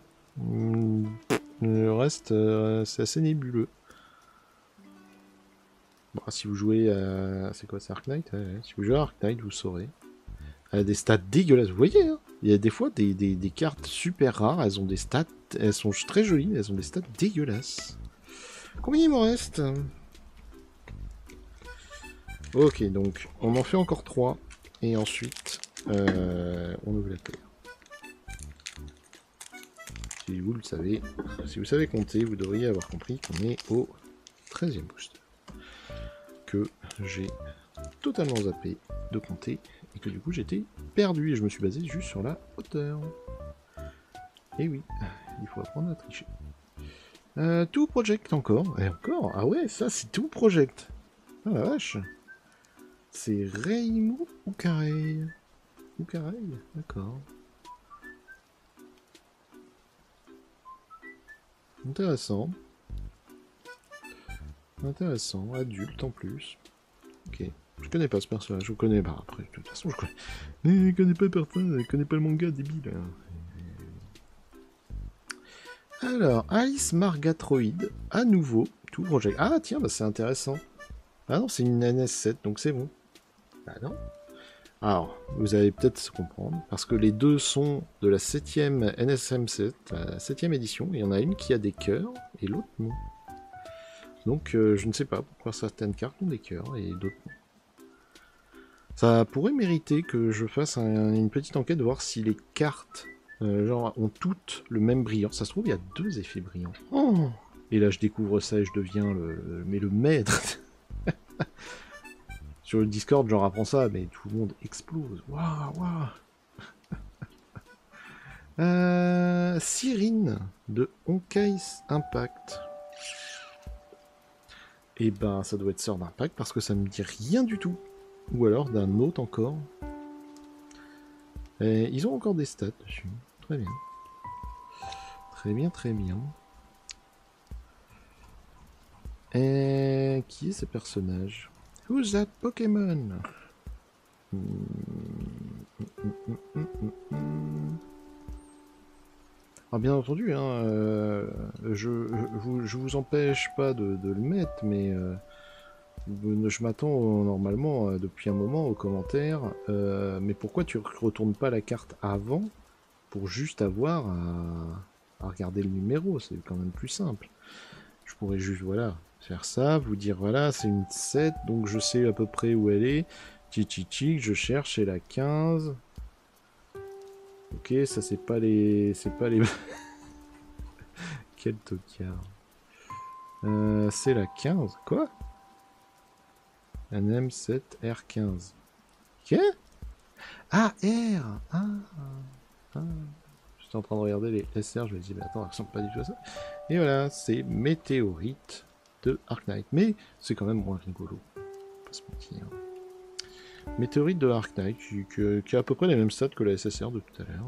Le reste, c'est assez nébuleux. Bon, si vous jouez à... C'est quoi, c'est Arc Knight? Ouais. Si vous jouez à Arc Knight, vous saurez. Elle a des stats dégueulasses. Vous voyez, hein, il y a des fois des cartes super rares. Elles ont des stats... Elles sont très jolies, elles ont des stats dégueulasses. Combien il m'en reste? Ok, donc on en fait encore 3. Et ensuite, on ouvre la terre. Si vous le savez, si vous savez compter, vous devriez avoir compris qu'on est au 13e booster. Que j'ai totalement zappé de compter. Et que du coup j'étais perdu et je me suis basé juste sur la hauteur. Et oui, il faut apprendre à tricher. Tout project encore. Et encore? Ah ouais, ça c'est tout project. Ah la vache. C'est Reimu Ukarei. Ukarei, d'accord. Intéressant. Intéressant, adulte en plus. Ok. Je connais pas ce personnage, je connais pas. Après, de toute façon, je connais. Mais je connais pas personne, je connais pas le manga, débile. Alors, Alice Margatroid, à nouveau, tout project. Ah tiens, bah c'est intéressant. Ah non, c'est une NS7, donc c'est bon. Ah non. Alors, vous allez peut-être comprendre, parce que les deux sont de la 7ème NSM7, la 7ème édition. Il y en a une qui a des cœurs, et l'autre non. Donc, je ne sais pas pourquoi certaines cartes ont des cœurs, et d'autres non. Ça pourrait mériter que je fasse une petite enquête, voir si les cartes genre, ont toutes le même brillant. Ça se trouve, il y a 2 effets brillants. Oh, et là, je découvre ça et je deviens le maître. Sur le Discord, j'en apprends ça, mais tout le monde explose. Waouh. Cyrine de Honkai Impact. Et ben, ça doit être sœur d'Impact parce que ça me dit rien du tout. Ou alors d'un autre encore. Et ils ont encore des stats dessus. Très bien. Très bien. Et qui est ce personnage? Who's that Pokémon? Alors bien entendu, hein, je vous empêche pas de le mettre, mais je m'attends normalement depuis un moment aux commentaires. Mais pourquoi tu retournes pas la carte avant pour juste avoir à regarder le numéro? C'est quand même plus simple. Je pourrais juste, voilà, faire ça, vous dire, voilà, c'est une 7, donc je sais à peu près où elle est. Chichichi, je cherche, c'est la 15. Ok, ça c'est pas les... Quel tocard. C'est la 15. Quoi? Un M7 R15. Ok? Ah, R! Ah, J'étais en train de regarder les SR, je me dis, mais attends, ça ressemble pas du tout à ça. Et voilà, c'est Météorite de Ark Knight. Mais c'est quand même moins rigolo. Pas se mentir. Météorite de Ark Knight, qui a à peu près les mêmes stats que la SSR de tout à l'heure.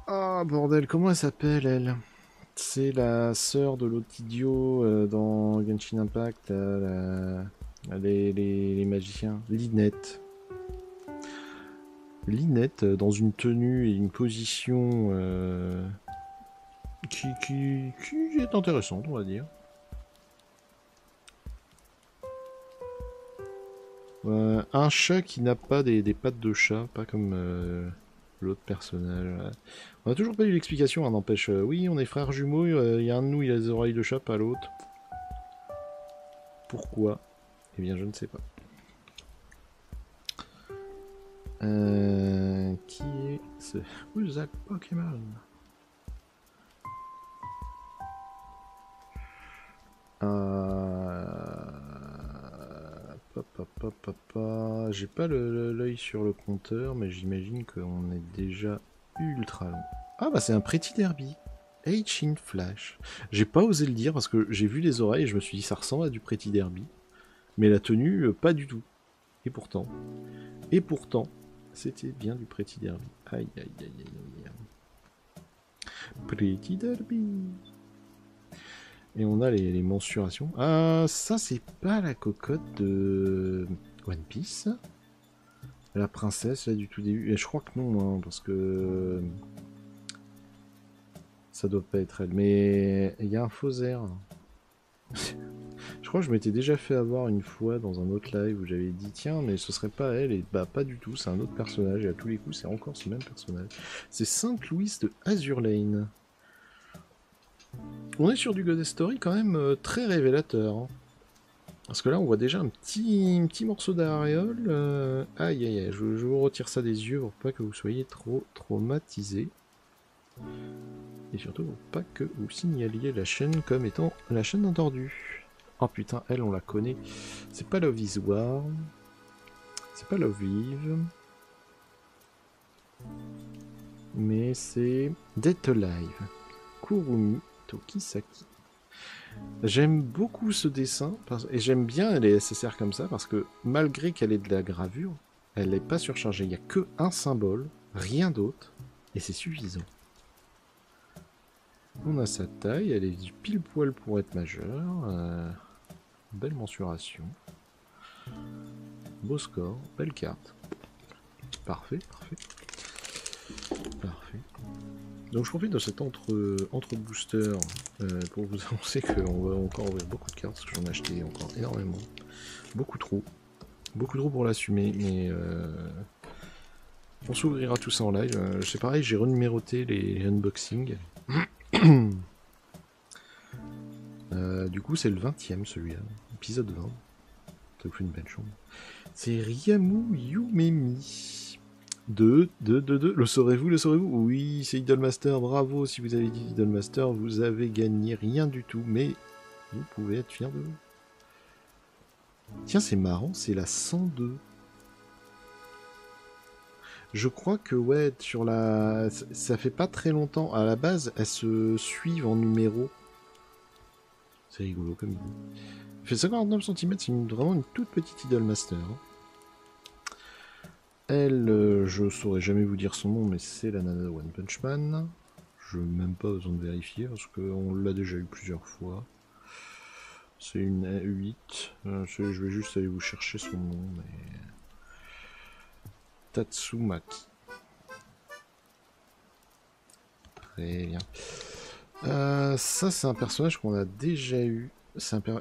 Ah, bordel, comment elle s'appelle, elle? C'est la sœur de l'autre idiot dans Genshin Impact, les magiciens. Lynette. Lynette, dans une tenue et une position qui est intéressante, on va dire. Un chat qui n'a pas des pattes de chat, pas comme l'autre personnage. On a toujours pas eu l'explication, hein, n'empêche. Oui, on est frères jumeaux, il y a un de nous, il a des oreilles de chat, pas l'autre. Pourquoi? Eh bien, je ne sais pas. Qui est ce... Who's that Pokémon? J'ai pas l'œil sur le compteur, mais j'imagine qu'on est déjà ultra long. Ah bah c'est un Pretty Derby. H in Flash. J'ai pas osé le dire parce que j'ai vu les oreilles et je me suis dit ça ressemble à du Pretty Derby. Mais la tenue, pas du tout. Et pourtant, c'était bien du Pretty Derby. Aïe aïe aïe aïe aïe. Pretty Derby. Et on a les mensurations. Ah, ça c'est pas la cocotte de One Piece. La princesse là du tout début. Et je crois que non, hein, parce que ça doit pas être elle. Mais il y a un faux air. Je crois que je m'étais déjà fait avoir une fois dans un autre live où j'avais dit tiens mais ce serait pas elle et bah pas du tout, c'est un autre personnage et à tous les coups c'est encore ce même personnage. C'est Sainte Louise de Azur Lane. On est sur du God Story quand même très révélateur. Hein. Parce que là on voit déjà un petit morceau d'aréole. Aïe aïe aïe, je vous retire ça des yeux pour pas que vous soyez trop traumatisés. Et surtout pour pas que vous signaliez la chaîne comme étant la chaîne d'un tordu. Oh putain, elle on la connaît. C'est pas Love is War. C'est pas Love Live. Mais c'est Dead Alive. Kurumi Tokisaki. J'aime beaucoup ce dessin et j'aime bien les SSR comme ça parce que malgré qu'elle ait de la gravure, elle n'est pas surchargée. Il n'y a que un symbole, rien d'autre, et c'est suffisant. On a sa taille, elle est du pile poil pour être majeure. Belle mensuration. Beau score, belle carte. Parfait, parfait. Parfait. Donc je profite de cet entre booster pour vous annoncer qu'on va encore ouvrir beaucoup de cartes parce que j'en ai acheté encore énormément. Beaucoup trop. Beaucoup trop pour l'assumer, mais on s'ouvrira tout ça en live. C'est pareil, j'ai renuméroté les unboxings. Du coup c'est le 20ème celui-là, épisode 20. Ça vous fait une belle chambre. C'est Ryamu Yumemi. Le saurez-vous, le saurez-vous? Oui, c'est Idolmaster, bravo, si vous avez dit Idolmaster, vous avez gagné rien du tout, mais vous pouvez être fier de vous. Tiens, c'est marrant, c'est la 102. Je crois que, ouais, sur la... Ça fait pas très longtemps, à la base, elles se suivent en numéro. C'est rigolo comme idée. Il fait 59 cm, c'est vraiment une toute petite Idolmaster. Hein. Elle, je saurais jamais vous dire son nom, mais c'est la nana de One Punch Man. Je n'ai même pas besoin de vérifier, parce qu'on l'a déjà eu plusieurs fois. C'est une A8. Je vais juste aller vous chercher son nom, mais... Tatsumaki. Très bien. Ça, c'est un personnage qu'on a déjà eu.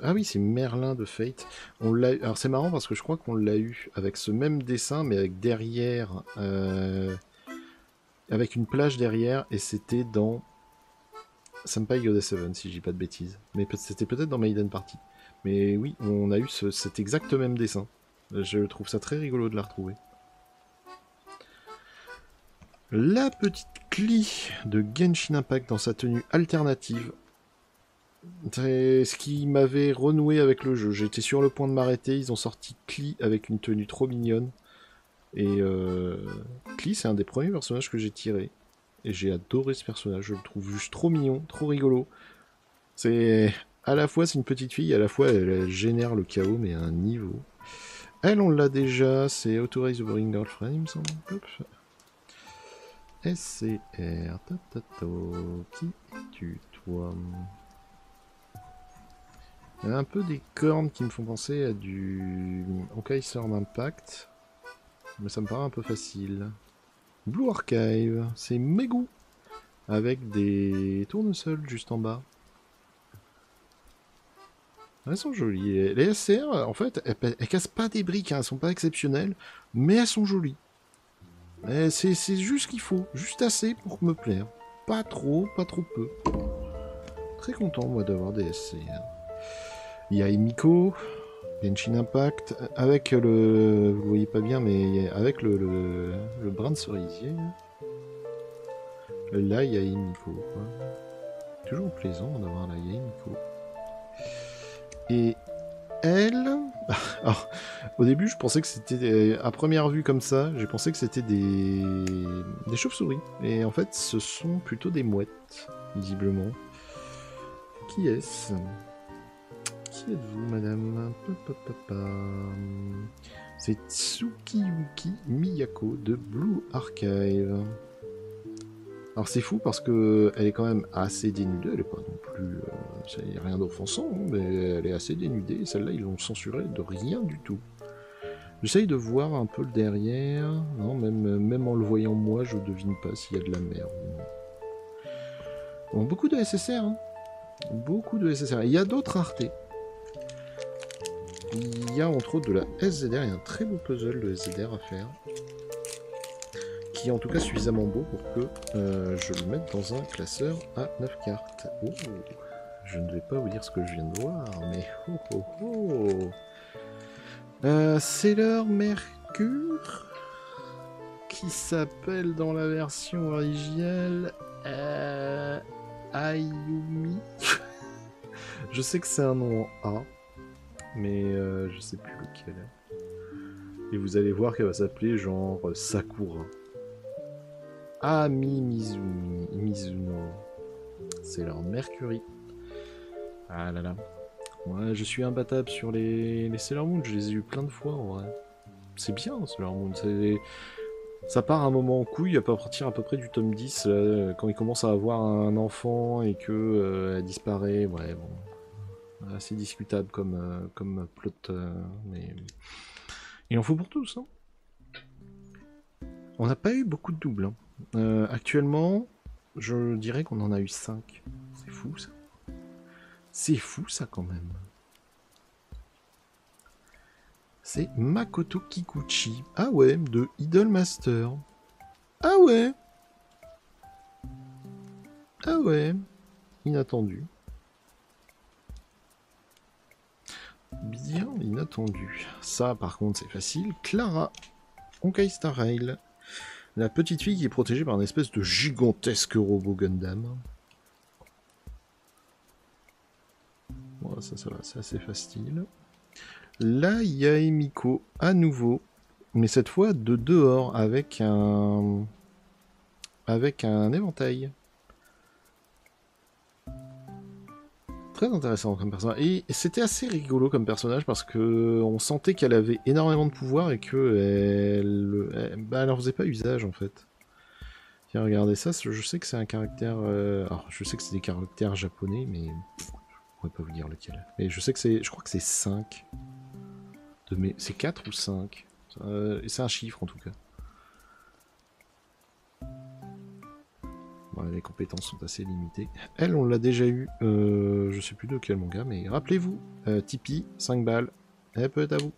Ah oui, c'est Merlin de Fate. On l'a eu... Alors c'est marrant parce que je crois qu'on l'a eu avec ce même dessin, mais avec derrière... Avec une plage derrière, et c'était dans... Senpai Yoda 7, si je dis pas de bêtises. Mais c'était peut-être dans Maiden Party. Mais oui, on a eu cet exact même dessin. Je trouve ça très rigolo de la retrouver. La petite Klee de Genshin Impact dans sa tenue alternative. C'est ce qui m'avait renoué avec le jeu. J'étais sur le point de m'arrêter. Ils ont sorti Klee avec une tenue trop mignonne. Et Klee, c'est un des premiers personnages que j'ai tiré. Et j'ai adoré ce personnage, je le trouve juste trop mignon, trop rigolo. C'est... À la fois c'est une petite fille, à la fois elle génère le chaos, mais à un niveau. Elle, on l'a déjà, c'est Authorize the Boring Girlfriend, il me semble. Hop. SCR, tatato, qui es-tu, toi? Il y a un peu des cornes qui me font penser à du Honkai Star Impact, mais ça me paraît un peu facile. Blue Archive, c'est Megu, avec des tournesols juste en bas. Elles sont jolies. Les SCR, en fait, elles cassent pas des briques, hein, elles sont pas exceptionnelles, mais elles sont jolies. C'est juste ce qu'il faut, juste assez pour me plaire. Pas trop peu. Très content, moi, d'avoir des SCR. Il y a Emiko, Genshin Impact, avec le... Vous le voyez pas bien, mais avec le brin de cerisier. Là, il y a Emiko, quoi. Toujours plaisant d'avoir la Emiko. Et elle... Alors, au début, je pensais que c'était... À première vue comme ça, j'ai pensé que c'était des chauves-souris. Et en fait, ce sont plutôt des mouettes, visiblement. Qui est-ce? Qui êtes-vous, madame? C'est Tsukiyuki Miyako de Blue Archive. Alors c'est fou parce que elle est quand même assez dénudée, elle est pas non plus... c'est rien d'offensant, hein, mais elle est assez dénudée, et celle-là ils l'ont censurée de rien du tout. J'essaye de voir un peu le derrière, non, même en le voyant moi, je devine pas s'il y a de la merde. Bon, beaucoup de SSR, hein. Beaucoup de SSR. Il y a d'autres raretés. Il y a entre autres de la SZR, il y a un très beau puzzle de SZR à faire. Qui est en tout cas suffisamment beau pour que je le mette dans un classeur à 9 cartes. Oh, je ne vais pas vous dire ce que je viens de voir, mais c'est leur Mercure qui s'appelle dans la version originale Ayumi. Je sais que c'est un nom en A, mais je sais plus lequel. Et vous allez voir qu'elle va s'appeler genre Sakura. Ami Mizuno. C'est leur Mercury. Ah là là. Ouais, je suis imbattable sur les Sailor Moon, je les ai eu plein de fois en vrai. C'est bien Sailor Moon. Ça part un moment en couille à partir à peu près du tome 10, là, quand il commence à avoir un enfant et que elle disparaît. Ouais, bon. Assez discutable comme plot, mais il en faut pour tous. Hein. On n'a pas eu beaucoup de doubles. Hein. Actuellement, je dirais qu'on en a eu 5. C'est fou ça. C'est fou ça quand même. C'est Makoto Kikuchi. Ah ouais, de Idolmaster. Ah ouais. Ah ouais. Inattendu. Bien inattendu. Ça par contre c'est facile. Clara. Honkai Star Rail. La petite fille qui est protégée par une espèce de gigantesque robot Gundam. Voilà, ça va, c'est assez facile. Là, il y a Emiko à nouveau, mais cette fois de dehors avec un éventail. Très intéressant comme personnage. Et c'était assez rigolo comme personnage parce que on sentait qu'elle avait énormément de pouvoir et que elle en faisait pas usage en fait. Tiens, regardez ça, je sais que c'est un caractère... Alors, je sais que c'est des caractères japonais, mais... je pourrais pas vous dire lequel. Mais je sais que c'est... Je crois que c'est 5. C'est 4 ou 5. C'est un chiffre, en tout cas. Bon, les compétences sont assez limitées. Elle, on l'a déjà eu. Je sais plus de quel manga, mais rappelez-vous. Tipeee, 5 balles. Elle peut être à vous.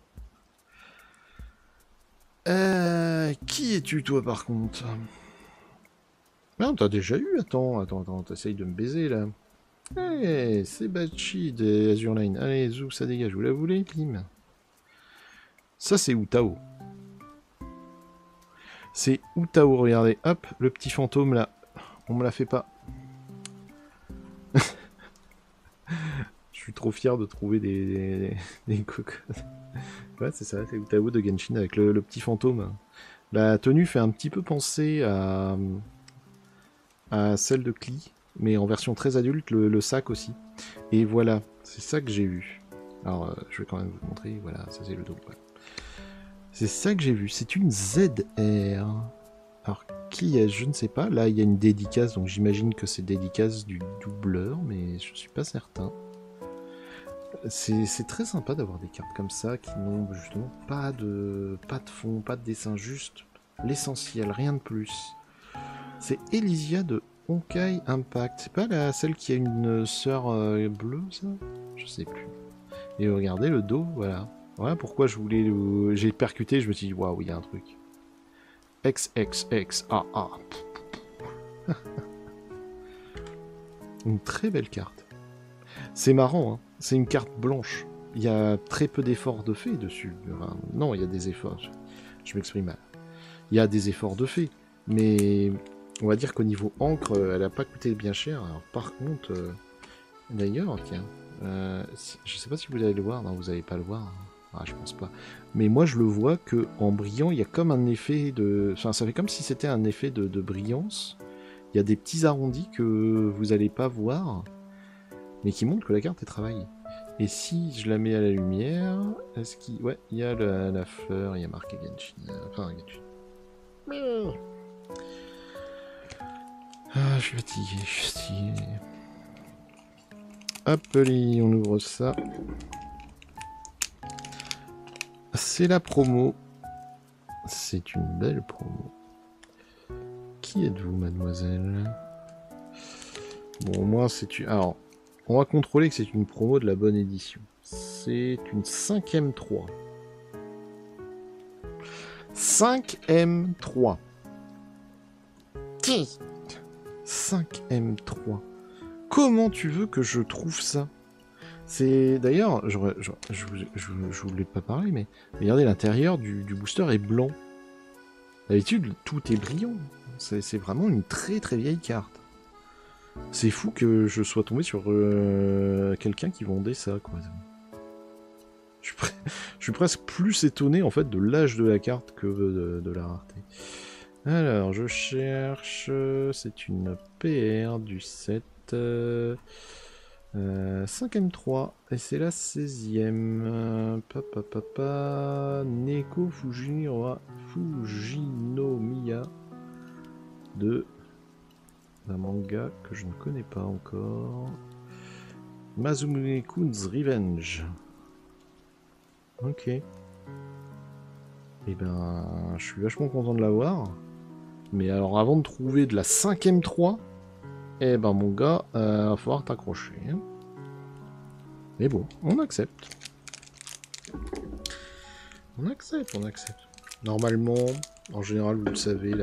Qui es-tu, toi, par contre? Non, t'as déjà eu, attends, t'essayes de me baiser, là. Hey, c'est Bachi de Azure Line. Allez, zou, ça dégage, vous la voulez, Klim? Ça, c'est Utao. C'est Utao, regardez. Hop, le petit fantôme, là. On me la fait pas. Je suis trop fier de trouver des cocottes. Ouais, c'est ça, c'est Utao de Genshin avec le petit fantôme. La tenue fait un petit peu penser à celle de Klee, mais en version très adulte, le sac aussi. Et voilà, c'est ça que j'ai vu. Alors, je vais quand même vous montrer, voilà, ça c'est le dos. Voilà. C'est ça que j'ai vu, c'est une ZR. Alors, qui est-ce? Je ne sais pas. Là, il y a une dédicace, donc j'imagine que c'est dédicace du doubleur, mais je suis pas certain. C'est très sympa d'avoir des cartes comme ça qui n'ont justement pas de fond, pas de dessin, juste l'essentiel, rien de plus. C'est Elysia de Honkai Impact. C'est pas celle qui a une sœur bleue, ça? Je sais plus. Et regardez le dos, voilà. Voilà pourquoi je voulais j'ai percuté, je me suis dit, waouh, il y a un truc. XXXAA. Une très belle carte. C'est marrant, hein. C'est une carte blanche. Il y a très peu d'efforts de fait dessus. Enfin, non, il y a des efforts. Je m'exprime mal. Il y a des efforts de fait. Mais on va dire qu'au niveau encre, elle n'a pas coûté bien cher. Alors, par contre, d'ailleurs, tiens, je sais pas si vous allez le voir. Non, vous n'allez pas le voir. Ah, je pense pas. Mais moi, je le vois que en brillant, il y a comme un effet de... Enfin, ça fait comme si c'était un effet de brillance. Il y a des petits arrondis que vous n'allez pas voir, mais qui montrent que la carte est travaillée. Et si je la mets à la lumière, est-ce qu'il... Ouais, il y a la fleur, il y a marqué Genshin. Enfin, Genshin. Ah, je suis fatigué, Hop, on ouvre ça. C'est la promo. C'est une belle promo. Qui êtes-vous, mademoiselle? Bon, au moins, c'est une... Alors, on va contrôler que c'est une promo de la bonne édition. C'est une 5M3. 5M3. 5M3. Comment tu veux que je trouve ça? C'est d'ailleurs, je voulais pas parler, mais regardez, l'intérieur du booster est blanc. D'habitude, tout est brillant. C'est vraiment une très très vieille carte. C'est fou que je sois tombé sur quelqu'un qui vendait ça, quoi. Je suis presque plus étonné en fait de l'âge de la carte que de la rareté. Alors, je cherche. C'est une PR du 7. 5M3. Et c'est la 16e. Neko Fujinomiya. D'un manga que je ne connais pas encore. Masamune-kun's Revenge. Ok. Et ben, je suis vachement content de l'avoir. Mais alors, avant de trouver de la 5M3, eh ben, mon gars, va falloir t'accrocher. Hein. Mais bon, on accepte. On accepte. Normalement, en général, vous le savez,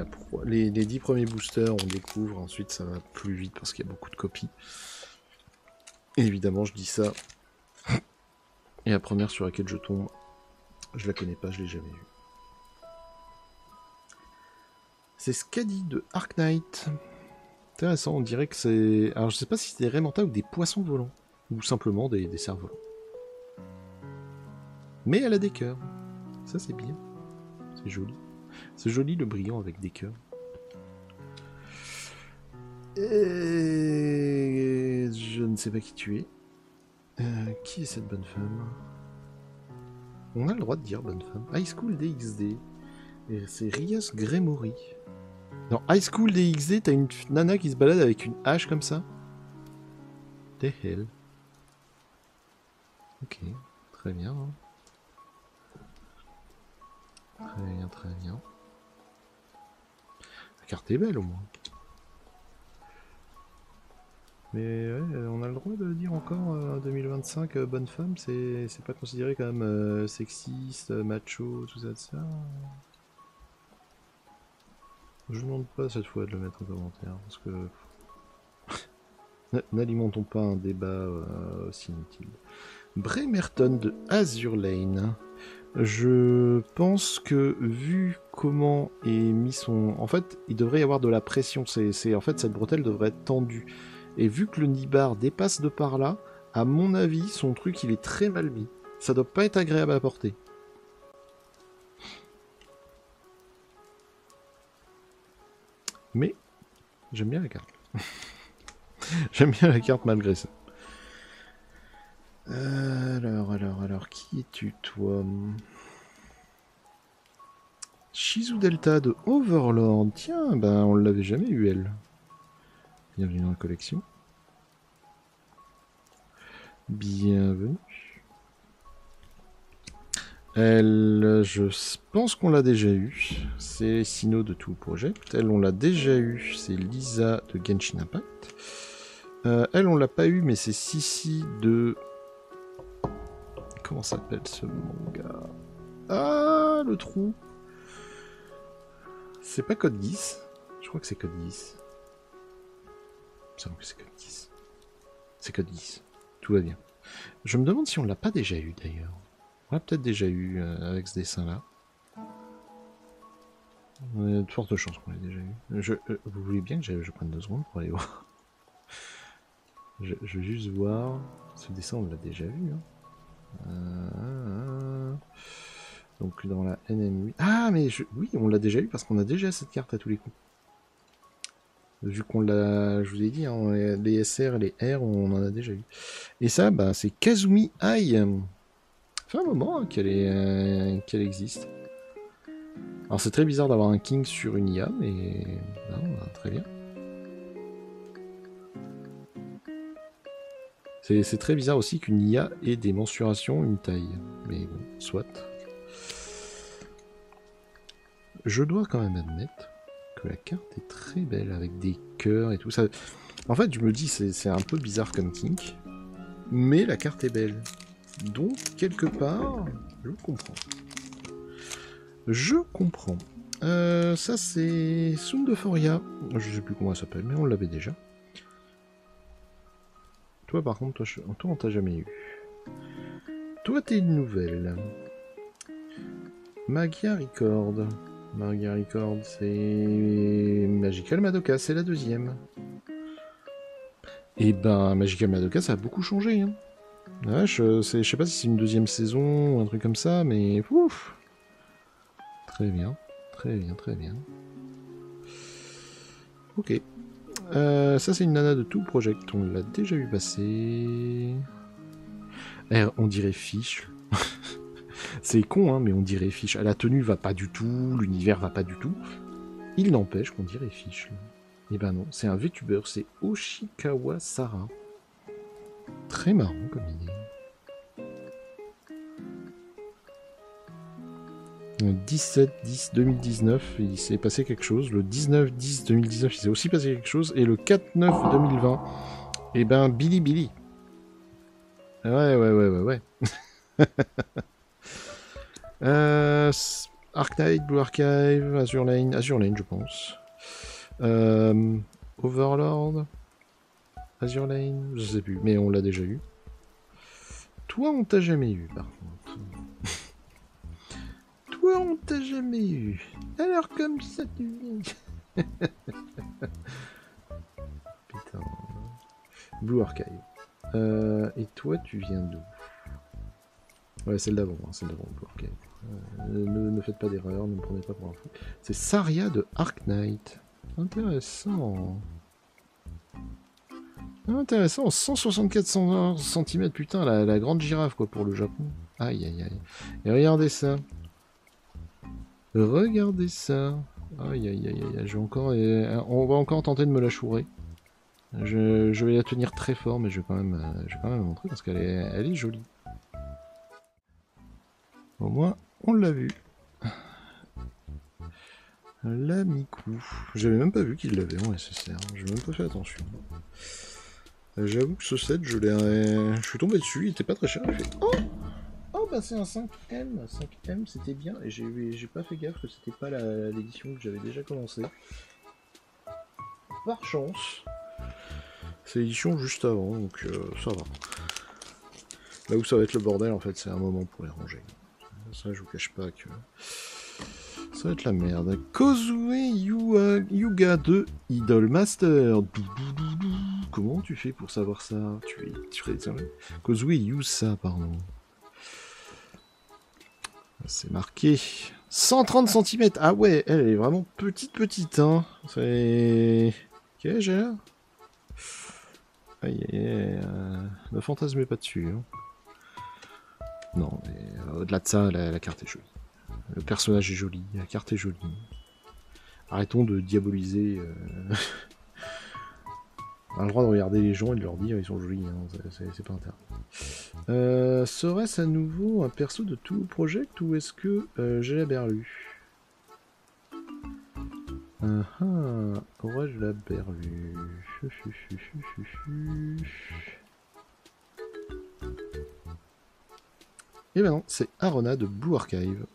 les 10 premiers boosters, on découvre. Ensuite, ça va plus vite parce qu'il y a beaucoup de copies. Et évidemment, je dis ça. Et la première sur laquelle je tombe, je la connais pas, je l'ai jamais vue. C'est Skadi de Arc Knight. Intéressant, on dirait que c'est... Alors je sais pas si c'est des Raimanta ou des poissons volants. Ou simplement des cerfs-volants. Mais elle a des cœurs. Ça c'est bien. C'est joli. C'est joli le brillant avec des cœurs. Et... Je ne sais pas qui tu es. Qui est cette bonne femme? On a le droit de dire bonne femme. High School DxD. Et c'est Rias Gremory. Dans High School DxD, t'as une nana qui se balade avec une hache comme ça. The hell. Ok, très bien. Hein. Très bien. La carte est belle au moins. Mais ouais, on a le droit de dire encore 2025 bonne femme, c'est pas considéré comme sexiste, macho, tout ça. Je ne demande pas cette fois de le mettre en commentaire, parce que... N'alimentons pas un débat aussi inutile. Bremerton de Azur Lane. Je pense que, vu comment est mis son... En fait, il devrait y avoir de la pression. En fait, cette bretelle devrait être tendue. Et vu que le nibar dépasse de par là, à mon avis, son truc, il est très mal mis. Ça doit pas être agréable à porter. Mais j'aime bien la carte. J'aime bien la carte malgré ça. Alors, qui es-tu, toi? Shizu Delta de Overlord. Tiens, ben on l'avait jamais eu, elle. Bienvenue dans la collection. Bienvenue. Elle, je pense qu'on l'a déjà eu. C'est Sino de Tool Project. Elle, on l'a déjà eu. C'est Lisa de Genshin Impact. Elle, on l'a pas eu, mais c'est Sissi de... Comment s'appelle ce manga? Ah, le trou. C'est pas Code Geass. Je crois que c'est Code Geass. Il me semble que c'est Code Geass. C'est Code Geass. Tout va bien. Je me demande si on l'a pas déjà eu, d'ailleurs. On l'a peut-être déjà eu avec ce dessin-là. Il y a de fortes chances qu'on l'ait déjà eu. Vous voulez bien que je prenne 2 secondes pour aller voir? Je vais juste voir. Ce dessin, on l'a déjà vu. Hein. Donc dans la NM8. Ah, mais oui, on l'a déjà eu parce qu'on a déjà cette carte à tous les coups. Vu qu'on l'a, je vous ai dit, hein, les SR et les R, on en a déjà eu. Et ça, bah, c'est Kazumi Ai. Ça fait un moment hein, qu'elle existe. Alors c'est très bizarre d'avoir un King sur une IA, mais non, très bien. C'est très bizarre aussi qu'une IA ait des mensurations, une taille. Mais bon, soit. Je dois quand même admettre que la carte est très belle, avec des cœurs et tout ça. En fait, je me dis, c'est un peu bizarre comme kink, mais la carte est belle. Donc, quelque part, je comprends. Je comprends. Ça, c'est Sundeforia. Je sais plus comment elle s'appelle, mais on l'avait déjà. Toi, par contre, toi on t'a jamais eu. Toi, t'es une nouvelle. Magia Record. Magia Record, c'est Magical Madoka, c'est la deuxième. Et ben, Magical Madoka, ça a beaucoup changé. Hein. Ouais, je sais pas si c'est une deuxième saison ou un truc comme ça, mais ouf. Très bien, très bien, très bien. Ok. Ça, c'est une nana de Tool Project, on l'a déjà vu passer. On dirait Fish. C'est con, hein, mais on dirait Fish. La tenue va pas du tout, l'univers va pas du tout. Il n'empêche qu'on dirait Fish. Et ben non, c'est un VTuber, c'est Oshikawa Sara. Très marrant comme idée. 17-10-2019, il s'est passé quelque chose. Le 19-10-2019, il s'est aussi passé quelque chose. Et le 4-9-2020, et ben Billy. Ouais. Arknight, Blue Archive, Azure Lane, je pense. Overlord, Azure Lane, je sais plus, mais on l'a déjà eu. Toi, on t'a jamais eu, par contre. Toi, on t'a jamais eu. Alors, comme ça, tu viens. Putain. Blue Archive. Et toi, tu viens d'où? Ouais, celle d'avant, Blue Archive. Ne faites pas d'erreur, ne me prenez pas pour un fou. C'est Saria de Arknight. Intéressant. Intéressant, 164 cm, putain, la grande girafe, quoi, pour le Japon. Aïe. Et regardez ça. Regardez ça. Aïe. On va encore tenter de me la chourer. Je vais la tenir très fort, mais je vais quand même la montrer parce qu'elle est jolie. Au moins, on l'a vu. La Miku. J'avais même pas vu qu'il l'avait en SSR. J'ai même pas fait attention. J'avoue que ce set, je suis tombé dessus, il était pas très cher. J'ai fait oh bah c'est un 5M. 5M, c'était bien. Et j'ai pas fait gaffe que c'était pas l'édition que j'avais déjà commencé. Par chance. C'est l'édition juste avant, donc ça va. Là où ça va être le bordel, en fait, c'est un moment pour les ranger. Ça, je vous cache pas que... ça va être la merde. Kozue Yuga de Idolmaster. Comment tu fais pour savoir ça? Tu fais ça. Kozue Yusa, pardon. C'est marqué. 130 cm. Ah ouais, elle est vraiment petite, hein. C'est... Quel âge elle a? Aïe, aïe, aïe, ne fantasmez pas dessus. Hein. Non, mais au-delà de ça, la carte est jolie. Le personnage est joli, la carte est jolie. Arrêtons de diaboliser. On a le droit de regarder les gens et de leur dire ils sont jolis, hein. C'est pas interdit. Serait-ce à nouveau un perso de tout Project ou est-ce que j'ai la berlue? Aurais-je la berlue? Et ben non, c'est Arona de Blue Archive.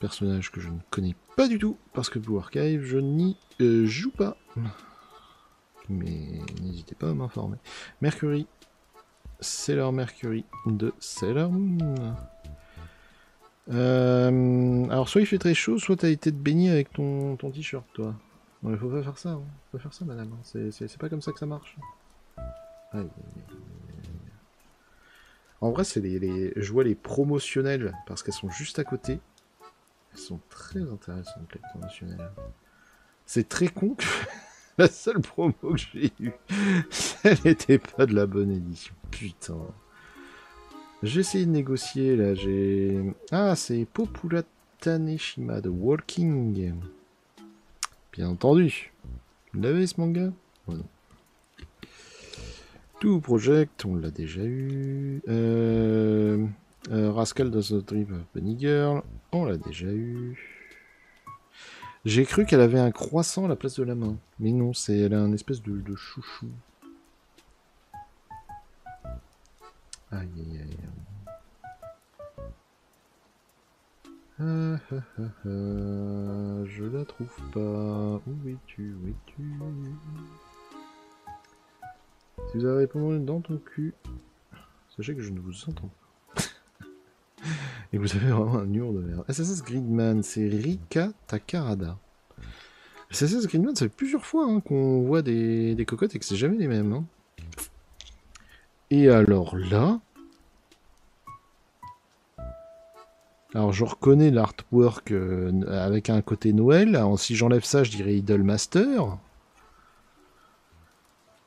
Personnage que je ne connais pas du tout, parce que Blue Archive, je n'y joue pas. Mais n'hésitez pas à m'informer. Mercury. Sailor Mercury de Sailor Moon. Alors soit il fait très chaud, soit t'as été te baigner avec ton t-shirt, toi. Non mais faut pas faire ça, hein. Faut pas faire ça, madame. C'est pas comme ça que ça marche. Aïe. En vrai, c'est je vois les promotionnels, parce qu'elles sont juste à côté. Elles sont très intéressantes, les promotionnelles. C'est très con que la seule promo que j'ai eue, elle n'était pas de la bonne édition. Putain. J'ai essayé de négocier, là, Ah, c'est Popula Taneshima de Walking. Bien entendu. Vous l'avez, ce manga? Oh non. Tout Project, on l'a déjà eu. Rascal does the Dream of Bunny Girl, on l'a déjà eu. J'ai cru qu'elle avait un croissant à la place de la main. Mais non, elle a un espèce de chouchou. Aïe aïe aïe. Je la trouve pas. Où es-tu? Où es-tu? Si vous avez répondu dans ton cul, sachez que je ne vous entends pas. Et vous avez vraiment un humour de merde. Assassin's Gridman, c'est Rika Takarada. Assassin's Gridman, ça fait plusieurs fois hein, qu'on voit des cocottes et que c'est jamais les mêmes. Hein. Et alors là... Alors je reconnais l'artwork avec un côté Noël. Alors, si j'enlève ça, je dirais Idolmaster.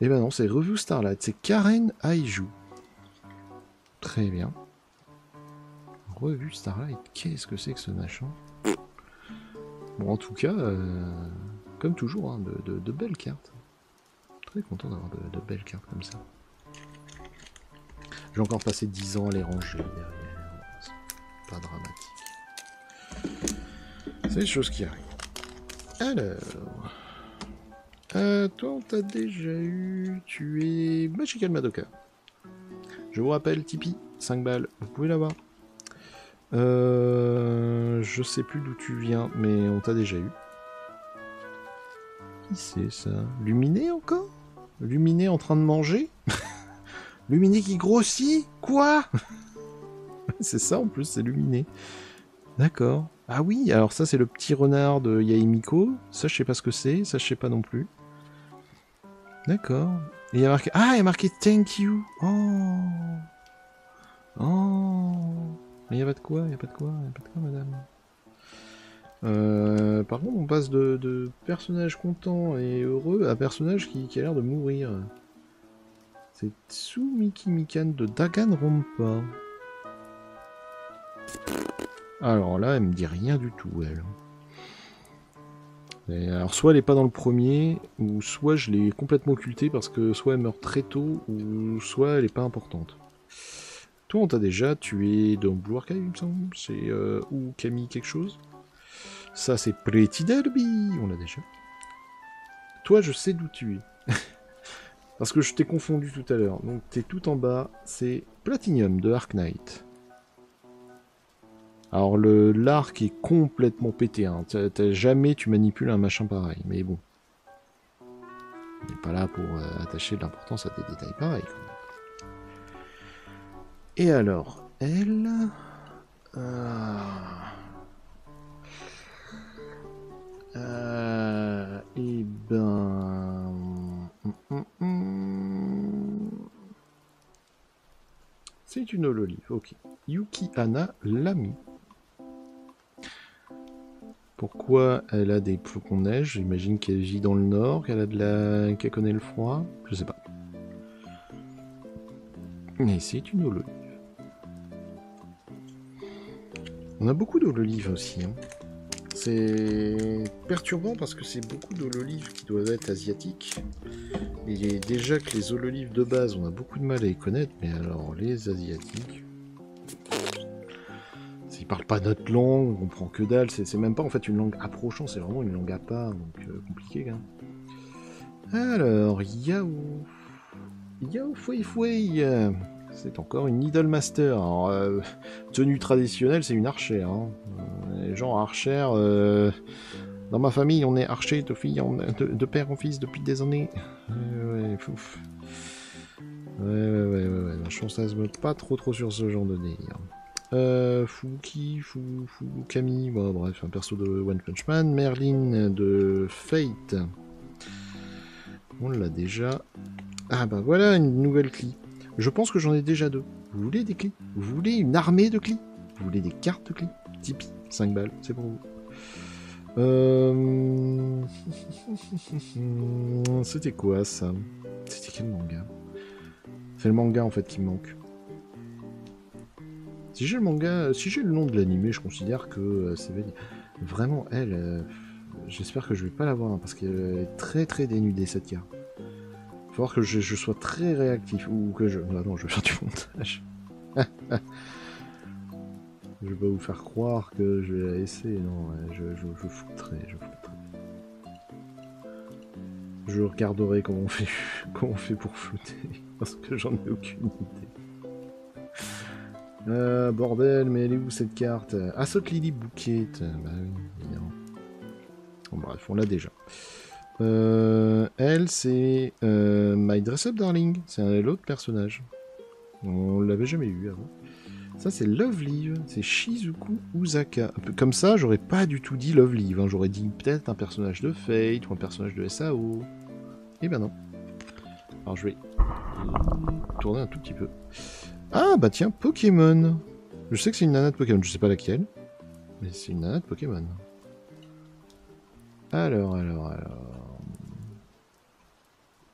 Et ben non, c'est Review Starlight. C'est Karen Aiju. Très bien. Revue Starlight, qu'est-ce que c'est que ce machin? Bon, en tout cas, comme toujours, hein, de belles cartes. Très content d'avoir de belles cartes comme ça. J'ai encore passé 10 ans à les ranger derrière. C'est pas dramatique. C'est des choses qui arrivent. Alors... toi, on t'a déjà eu... Tu es Magical Madoka. Je vous rappelle, Tipeee, 5 balles. Vous pouvez l'avoir. Je sais plus d'où tu viens, mais on t'a déjà eu. Qui c'est ça? Luminé encore? Luminé en train de manger? Luminé qui grossit? Quoi? C'est ça en plus, c'est Luminé. D'accord. Ah oui, alors ça c'est le petit renard de Yaemiko. Ça je sais pas ce que c'est, ça je sais pas non plus. D'accord. Et il y a marqué... Ah, il y a marqué thank you. Oh. Oh. Mais il y a pas de quoi, il y a pas de quoi, il y a pas de quoi, madame. Par contre, on passe de personnage content et heureux à personnage qui a l'air de mourir. C'est Tsumiki Mikan de Danganronpa. Alors là, elle me dit rien du tout, elle. Et alors, soit elle est pas dans le premier, ou soit je l'ai complètement occultée parce que soit elle meurt très tôt, ou soit elle est pas importante. Toi, on t'a déjà tué dans Blue Archive, il me semble. C'est ou Camille quelque chose. Ça, c'est Pretty Derby, on l'a déjà. Toi, je sais d'où tu es. Parce que je t'ai confondu tout à l'heure. Donc, t'es tout en bas. C'est Platinum de Arc Knight. Alors, l'arc est complètement pété. Hein. Jamais tu manipules un machin pareil. Mais bon. On n'est pas là pour attacher de l'importance à des détails pareils. Quand même. Et alors, elle... eh ben... C'est une hololive, ok. Yuki Hana Lamy. pourquoi elle a des flocons de neige. J'imagine qu'elle vit dans le nord, qu'elle connaît le froid. Je sais pas. Mais c'est une holo. On a beaucoup d'hololives aussi. Hein. C'est perturbant parce que c'est beaucoup d'hololives qui doivent être asiatiques. Et déjà que les hololives de base, on a beaucoup de mal à les connaître, mais alors les asiatiques... Ils parlent pas notre langue, on comprend que dalle, c'est même pas en fait une langue approchante, c'est vraiment une langue à part, donc compliqué quand même. Alors, Yao Fui Fui, c'est encore une Idol Master. Alors, tenue traditionnelle, c'est une archère. Hein. Les gens archères, dans ma famille, on est archer de père en fils depuis des années. Ouais, fouf. Ouais. Je fantasme pas trop sur ce genre de délire. Fuki, Camille, bon, bref, un perso de One Punch Man. Merlin de Fate. On l'a déjà. Ah bah voilà, une nouvelle cli. Je pense que j'en ai déjà 2. Vous voulez des clis? Vous voulez une armée de clis? Vous voulez des cartes de clis? Tipeee, 5 balles, c'est pour vous. C'était quoi ça? C'était quel manga? C'est le manga en fait qui me manque. Si j'ai le manga, si j'ai le nom de l'animé, je considère que c'est vraiment elle. J'espère que je vais pas l'avoir hein, parce qu'elle est très dénudée cette carte. Il va falloir que je sois très réactif ou que je. Non, je vais faire du montage. Je vais pas vous faire croire que je vais la laisser. Non, je foutrai. Je regarderai comment on fait pour flouter parce que j'en ai aucune idée. Bordel, mais elle est où cette carte? Assault Lily Bouquet. Bah oui, évidemment. Bon, bref, on l'a déjà. Elle, c'est My Dress Up Darling. C'est l'autre personnage. On l'avait jamais eu avant. Ça, c'est Lovelive. C'est Shizuku Uzaka. Un peu comme ça, j'aurais pas du tout dit Lovelive. Hein. J'aurais dit peut-être un personnage de Fate ou un personnage de SAO. Eh ben non. Alors, je vais tourner un tout petit peu. Ah, bah tiens, Pokémon. Je sais que c'est une nana de Pokémon, je sais pas laquelle. Mais c'est une nana de Pokémon. Alors.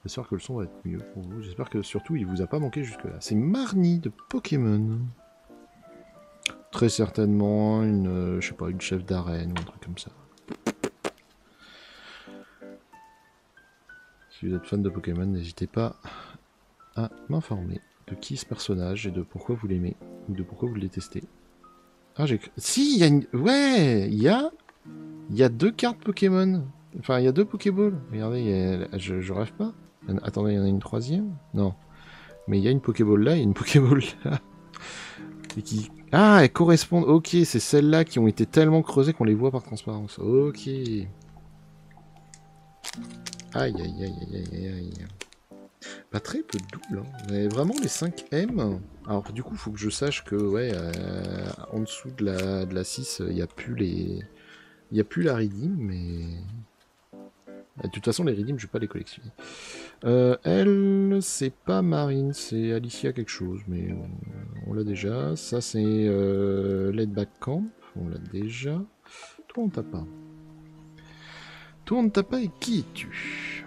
J'espère que le son va être mieux pour vous. J'espère que surtout il vous a pas manqué jusque-là. C'est Marnie de Pokémon. Très certainement une, je sais pas, une chef d'arène ou un truc comme ça. Si vous êtes fan de Pokémon, n'hésitez pas à m'informer de qui est ce personnage et de pourquoi vous l'aimez ou de pourquoi vous le détestez. Ah, si, il y a une... Ouais, il y a 2 cartes Pokémon. Enfin, il y a 2 Pokéballs. Regardez, je rêve pas. Attendez, il y en a une 3e? Non. Mais il y a une Pokéball là et une Pokéball là. Et qui... Ah, elles correspondent. Ok, c'est celles-là qui ont été tellement creusées qu'on les voit par transparence. Ok. Aïe. Pas très peu de double. Hein. Mais vraiment, les 5M... Alors, du coup, il faut que je sache que, ouais, en dessous de la 6, il n'y a plus les... Il n'y a plus la redeem, mais... De toute façon, les redeem, je vais pas les collectionner. Elle, c'est pas Marine, c'est Alicia quelque chose, mais on l'a déjà. Ça, c'est Laid Back Camp, on l'a déjà. Toi, on t'a pas. Et qui es-tu?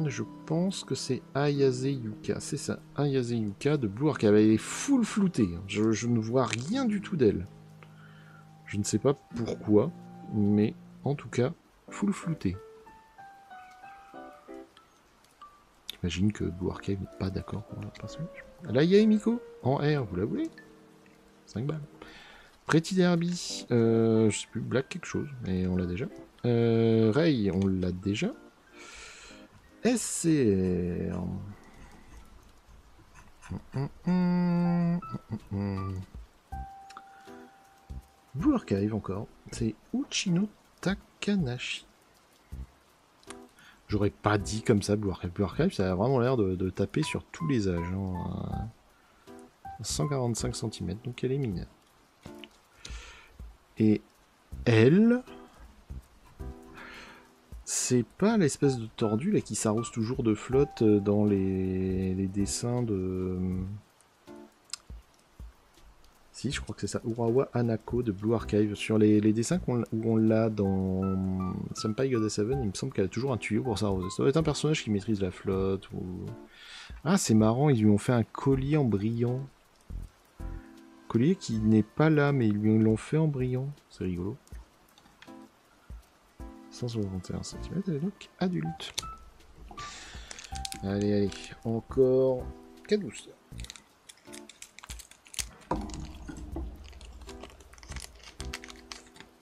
Je pense que c'est Ayase Yuka. C'est ça, Ayase Yuka de Blue Archive. Elle est full floutée. Je ne vois rien du tout d'elle. Je ne sais pas pourquoi, mais en tout cas, full flouté. J'imagine que Blue Archive n'est pas d'accord pour le personnage. Là, il y a Emiko en R, vous la voulez? 5 balles. Pretty Derby, je sais plus, Black quelque chose, mais on l'a déjà. Ray, on l'a déjà. SCR. Blue Archive encore. C'est Uchino Takanashi. J'aurais pas dit comme ça Blue Archive. Blue Archive, ça a vraiment l'air de taper sur tous les âges. Hein. 145 cm, donc elle est mineure. Et elle, c'est pas l'espèce de tordu là qui s'arrose toujours de flotte dans les dessins de... Si, je crois que c'est ça. Urawa Hanako de Blue Archive. Sur les dessins où on l'a dans Senpai God of 7, il me semble qu'elle a toujours un tuyau pour s'arroser. Ça doit être un personnage qui maîtrise la flotte. Ou... Ah, c'est marrant, ils lui ont fait un collier en brillant. Collier qui n'est pas là, mais ils lui l'ont fait en brillant. C'est rigolo. 161 cm, elle est donc adulte. Allez, allez, encore 4 boosters.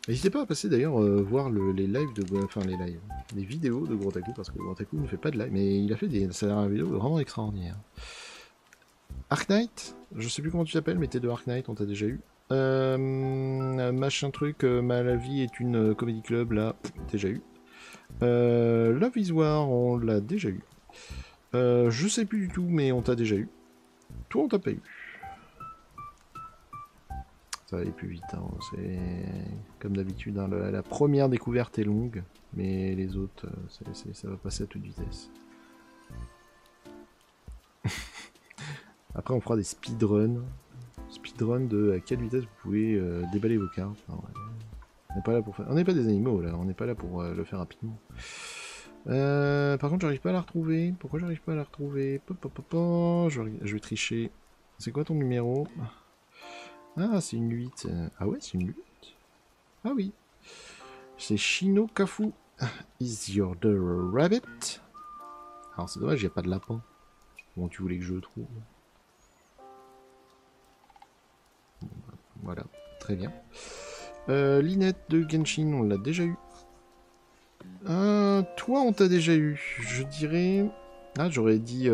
N'hésitez pas à passer d'ailleurs voir les lives de... Enfin les vidéos de Grotaku, parce que Grotaku ne fait pas de live, mais il a fait des vidéos vraiment extraordinaires. Arknight, je sais plus comment tu t'appelles, mais t'es de Arknight, on t'a déjà eu. Machin truc, Ma vie est une comédie club, là, déjà eu. Love is War, on l'a déjà eu. Je sais plus du tout, mais on t'a déjà eu. Toi, on t'a pas eu. Ça va aller plus vite, hein. C'est comme d'habitude, hein, la première découverte est longue, mais les autres, ça va passer à toute vitesse. Après, on fera des speedruns. Speedrun de à quelle vitesse vous pouvez déballer vos cartes. Enfin, ouais. On n'est pas là pour faire... On n'est pas des animaux, là. On n'est pas là pour le faire rapidement. Par contre, j'arrive pas à la retrouver. Pourquoi j'arrive pas à la retrouver? Je vais tricher. C'est quoi ton numéro? Ah, c'est une 8. Ah ouais, c'est une 8. Ah oui. C'est Shino Kafu. Is your the rabbit? Alors, c'est dommage, il n'y a pas de lapin. Comment tu voulais que je le trouve? Voilà, très bien. Linette de Genshin, on l'a déjà eu. Toi, on t'a déjà eu. Je dirais... Ah, j'aurais dit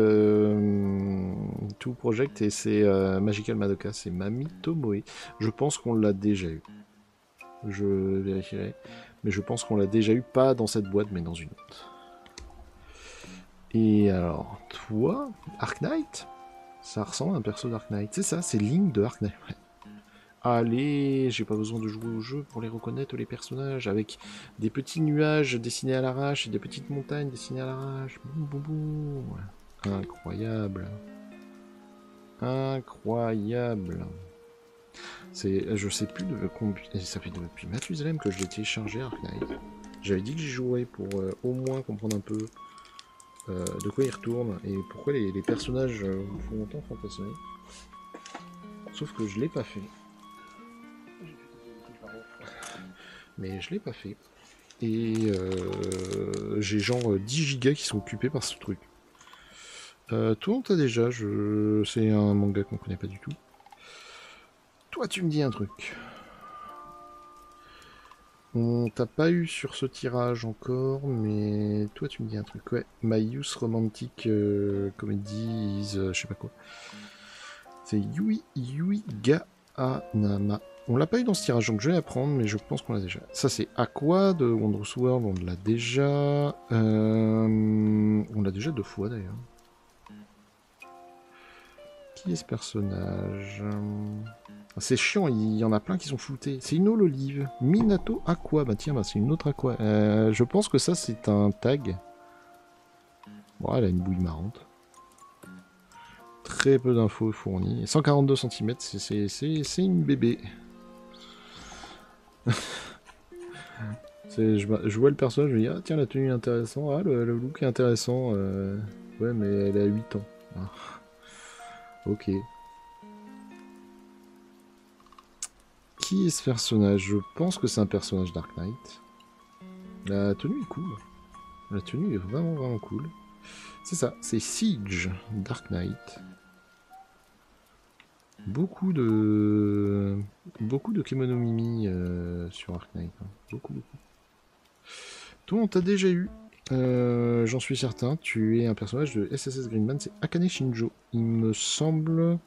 Two Project et c'est Magical Madoka, c'est Mami Tomoe. Je pense qu'on l'a déjà eu. Je vérifierai. Mais je pense qu'on l'a déjà eu, pas dans cette boîte, mais dans une autre. Et alors, toi, Arknight, ça ressemble à un perso d'Arknight. C'est ça, c'est Link de Arknight. Ouais. Allez, j'ai pas besoin de jouer au jeu pour les reconnaître, les personnages, avec des petits nuages dessinés à l'arrache et des petites montagnes dessinées à l'arrache. Boum, boum, boum. Incroyable. Incroyable. Je sais plus de combien... Ça fait depuis Mathusalem que je l'ai téléchargé, Arknight. J'avais dit que j'y jouerais pour au moins comprendre un peu de quoi il retourne et pourquoi les personnages me font autant fantasmer. Sauf que je l'ai pas fait. Mais je l'ai pas fait. Et j'ai genre 10 gigas qui sont occupés par ce truc. Toi, on t'a déjà, c'est un manga qu'on connaît pas du tout. Toi, tu me dis un truc. On t'a pas eu sur ce tirage encore, mais toi, tu me dis un truc. Ouais, My Youth Romantic Comedy is... je sais pas quoi. C'est Yui Ga Anama. On l'a pas eu dans ce tirage, donc je vais la prendre, mais je pense qu'on l'a déjà. Ça, c'est Aqua de Wondrous World, on l'a déjà. On l'a déjà 2 fois d'ailleurs. Qui est ce personnage? C'est chiant, il y en a plein qui sont floutés. C'est une l'olive. Minato Aqua. Bah tiens, bah, c'est une autre Aqua. Je pense que ça, c'est un tag. Bon, elle a une bouille marrante. Très peu d'infos fournies. 142 cm, c'est une bébé. Je vois le personnage, je me dis, ah tiens, la tenue est intéressante, ah le look est intéressant. Ouais, mais elle a 8 ans. Ah. Ok. Qui est ce personnage? Je pense que c'est un personnage Dark Knight. La tenue est cool. La tenue est vraiment vraiment cool. C'est ça, c'est Siege Dark Knight. Beaucoup de Kemono Mimi sur Dark Knight. Hein. Beaucoup. Toi, on t'a déjà eu. J'en suis certain. Tu es un personnage de SSS Greenman. C'est Akane Shinjo. Il me semble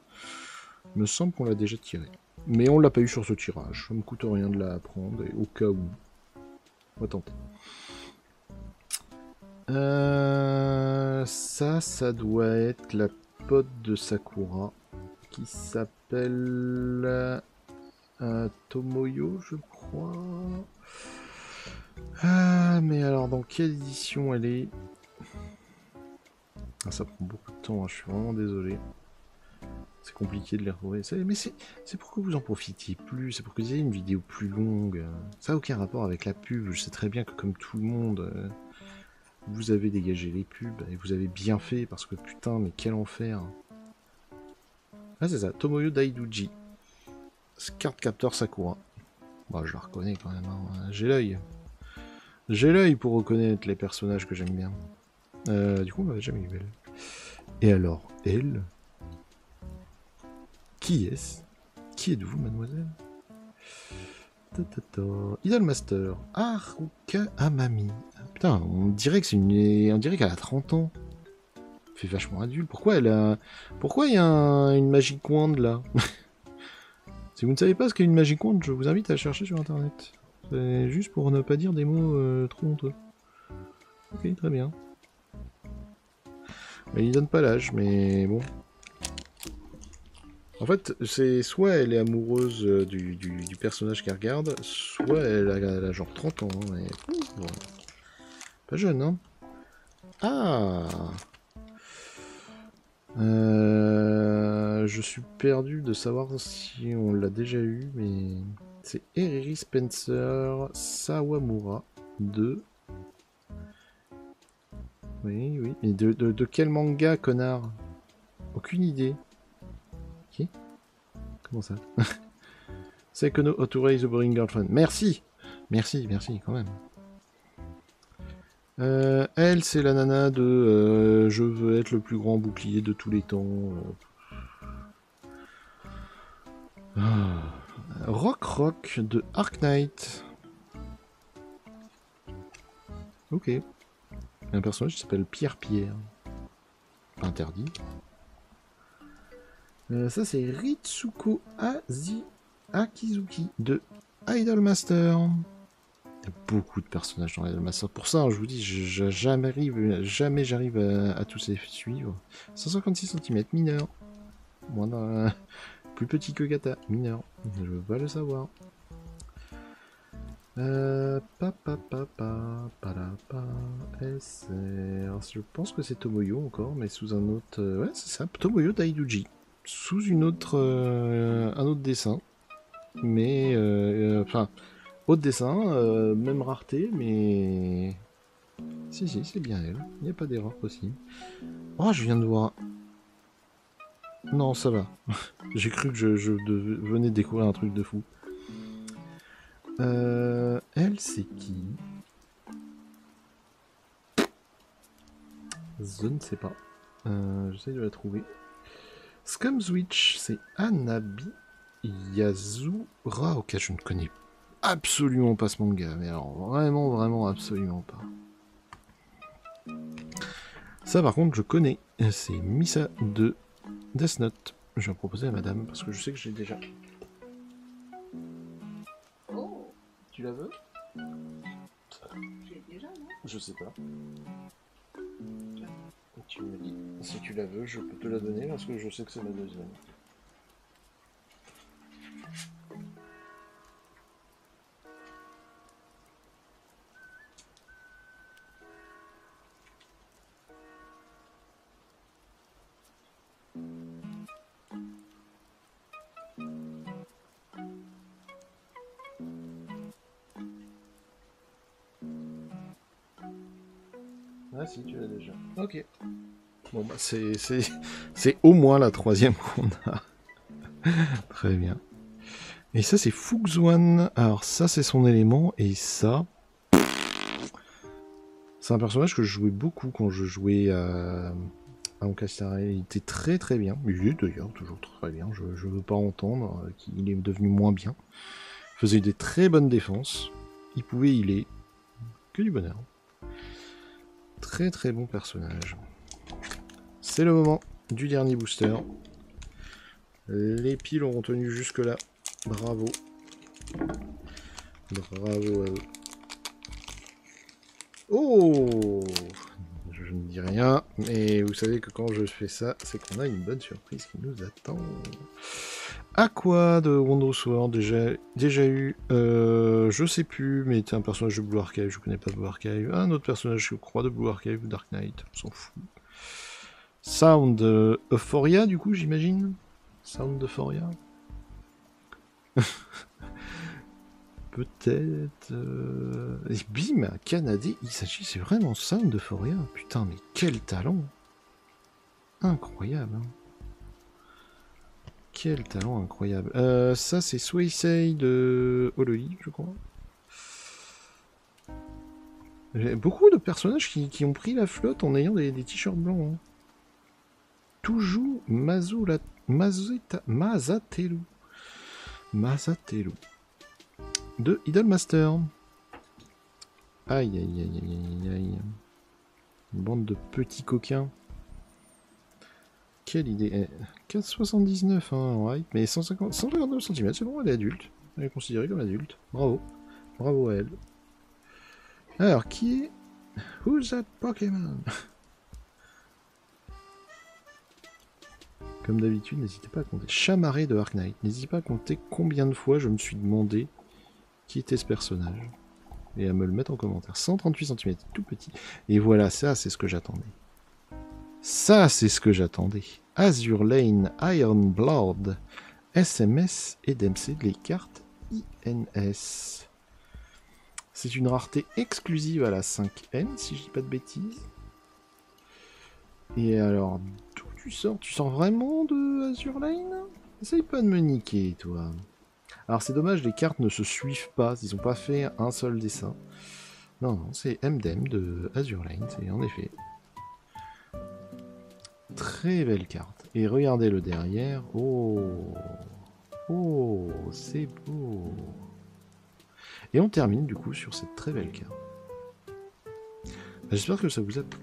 qu'on l'a déjà tiré. Mais on l'a pas eu sur ce tirage. Ça me coûte rien de la prendre. Et au cas où, on va tenter. Ça doit être la pote de Sakura qui s'appelle Tomoyo, je crois. Ah, mais alors dans quelle édition elle est? Ah, ça prend beaucoup de temps, hein, je suis vraiment désolé. C'est compliqué de les retrouver. Mais c'est pour que vous en profitiez plus, c'est pour que vous ayez une vidéo plus longue. Ça n'a aucun rapport avec la pub. Je sais très bien que comme tout le monde, vous avez dégagé les pubs et vous avez bien fait parce que putain, mais quel enfer. Ah c'est ça, Tomoyo Daiduji. Card Captor Sakura. Bah je la reconnais quand même, hein. J'ai l'œil. J'ai l'œil pour reconnaître les personnages que j'aime bien. Du coup on m'avait jamais eu elle. Et alors, elle? Qui est-ce? Qui êtes-vous, mademoiselle? Idolmaster. Haruka Amami. Putain, on dirait que c'est une... On dirait qu'elle a 30 ans. Elle fait vachement adulte. Pourquoi elle a... Pourquoi il y a une Magic Wand là? Si vous ne savez pas ce qu'est une Magic Wand, je vous invite à chercher sur internet. C'est juste pour ne pas dire des mots trop honteux. Ok, très bien. Mais il donne pas l'âge, mais bon. En fait, c'est soit elle est amoureuse du personnage qu'elle regarde, soit elle a genre 30 ans. Hein, mais... Bon. Pas jeune, hein. Ah, je suis perdu de savoir si on l'a déjà eu, mais... C'est Eriri Spencer Sawamura de... Oui, oui. Mais de quel manga, connard? Aucune idée. Qui? Comment ça? Seikono How to Raise a Boring Girlfriend. Merci! Merci, merci, quand même. Elle, c'est la nana de je veux être le plus grand bouclier de tous les temps. Rock de Arknight. Ok. Un personnage qui s'appelle Pierre. Interdit. Ça, c'est Ritsuko Akizuki de Idolmaster. Il y a beaucoup de personnages dans Idolmaster. Pour ça, je vous dis, jamais j'arrive à tous les suivre. 156 cm, mineur. Moins plus petit que Gata, mineur. Je veux pas le savoir. Je pense que c'est Tomoyo encore, mais sous un autre... ouais, c'est ça, Tomoyo Daiduji. Sous une autre, un autre dessin. Mais... enfin... Autre dessin, même rareté, mais... Si, c'est bien elle. Il n'y a pas d'erreur possible. Oh, je viens de voir... Non, ça va. J'ai cru que je venais de découvrir un truc de fou. Elle, c'est qui? Je ne sais pas. J'essaie de la trouver. Scumswitch, c'est Anabi Yazura. Ok, je ne connais absolument pas ce manga. Mais alors, vraiment absolument pas. Ça, par contre, je connais. C'est Misa de Death Note. Je vais en proposer à madame, parce que je sais que j'ai déjà... Oh, tu la veux? J'ai déjà, non? Je sais pas. Tu me dis, si tu la veux, je peux te la donner, parce que je sais que c'est ma deuxième. Ah si, tu l'as déjà. Ok. Bon bah c'est au moins la troisième qu'on a. Très bien. Et ça c'est Fuxuan. Alors ça c'est son élément. Et ça... C'est un personnage que je jouais beaucoup quand je jouais à Ankasara. Il était très bien. Il est d'ailleurs toujours très bien. Je veux pas entendre qu'il est devenu moins bien. Il faisait des très bonnes défenses. Il pouvait healer. Que du bonheur. Très bon personnage. C'est le moment du dernier booster. Les piles auront tenu jusque là. Bravo. Bravo à eux. Oh! Je ne dis rien, mais vous savez que quand je fais ça, c'est qu'on a une bonne surprise qui nous attend. Aqua de Wonder Sword, déjà eu, je sais plus, mais c'est un personnage de Blue Archive, je connais pas Blue Archive. Un autre personnage, je crois, de Blue Archive, Dark Knight, on s'en fout. Sound, Euphoria, du coup, j'imagine. Sound de Foria. Peut-être... Et bim, Canadé, il s'agit, c'est vraiment Sound de Foria. Putain, mais quel talent. Incroyable. Hein. Quel talent incroyable. Ça, c'est Swaysay de Hololive, je crois. Beaucoup de personnages qui ont pris la flotte en ayant des t-shirts blancs. Hein. Toujours Mazatelu. De Idolmaster. Aïe, aïe, aïe, aïe, aïe. Une bande de petits coquins. Quelle idée. 4,79, hein, ouais. Mais 159 cm, c'est bon, elle est adulte. Elle est considérée comme adulte. Bravo. Bravo à elle. Alors, qui est... Who's that Pokémon? Comme d'habitude, n'hésitez pas à compter. Chamarré de Arc Knight. N'hésitez pas à compter combien de fois je me suis demandé qui était ce personnage. Et à me le mettre en commentaire. 138 cm, tout petit. Et voilà, ça, c'est ce que j'attendais. Ça, c'est ce que j'attendais. Azur Lane, Iron Blood, SMS et DMC, les cartes INS. C'est une rareté exclusive à la 5N, si je dis pas de bêtises. Et alors, d'où tu sors? Tu sors vraiment de Azur Lane? Essaye pas de me niquer, toi. Alors c'est dommage, les cartes ne se suivent pas, ils n'ont pas fait un seul dessin. Non, non, c'est MDM de Azur Lane, c'est en effet. Très belle carte. Et regardez le derrière. Oh, oh, c'est beau. Et on termine du coup sur cette très belle carte. J'espère que ça vous a plu.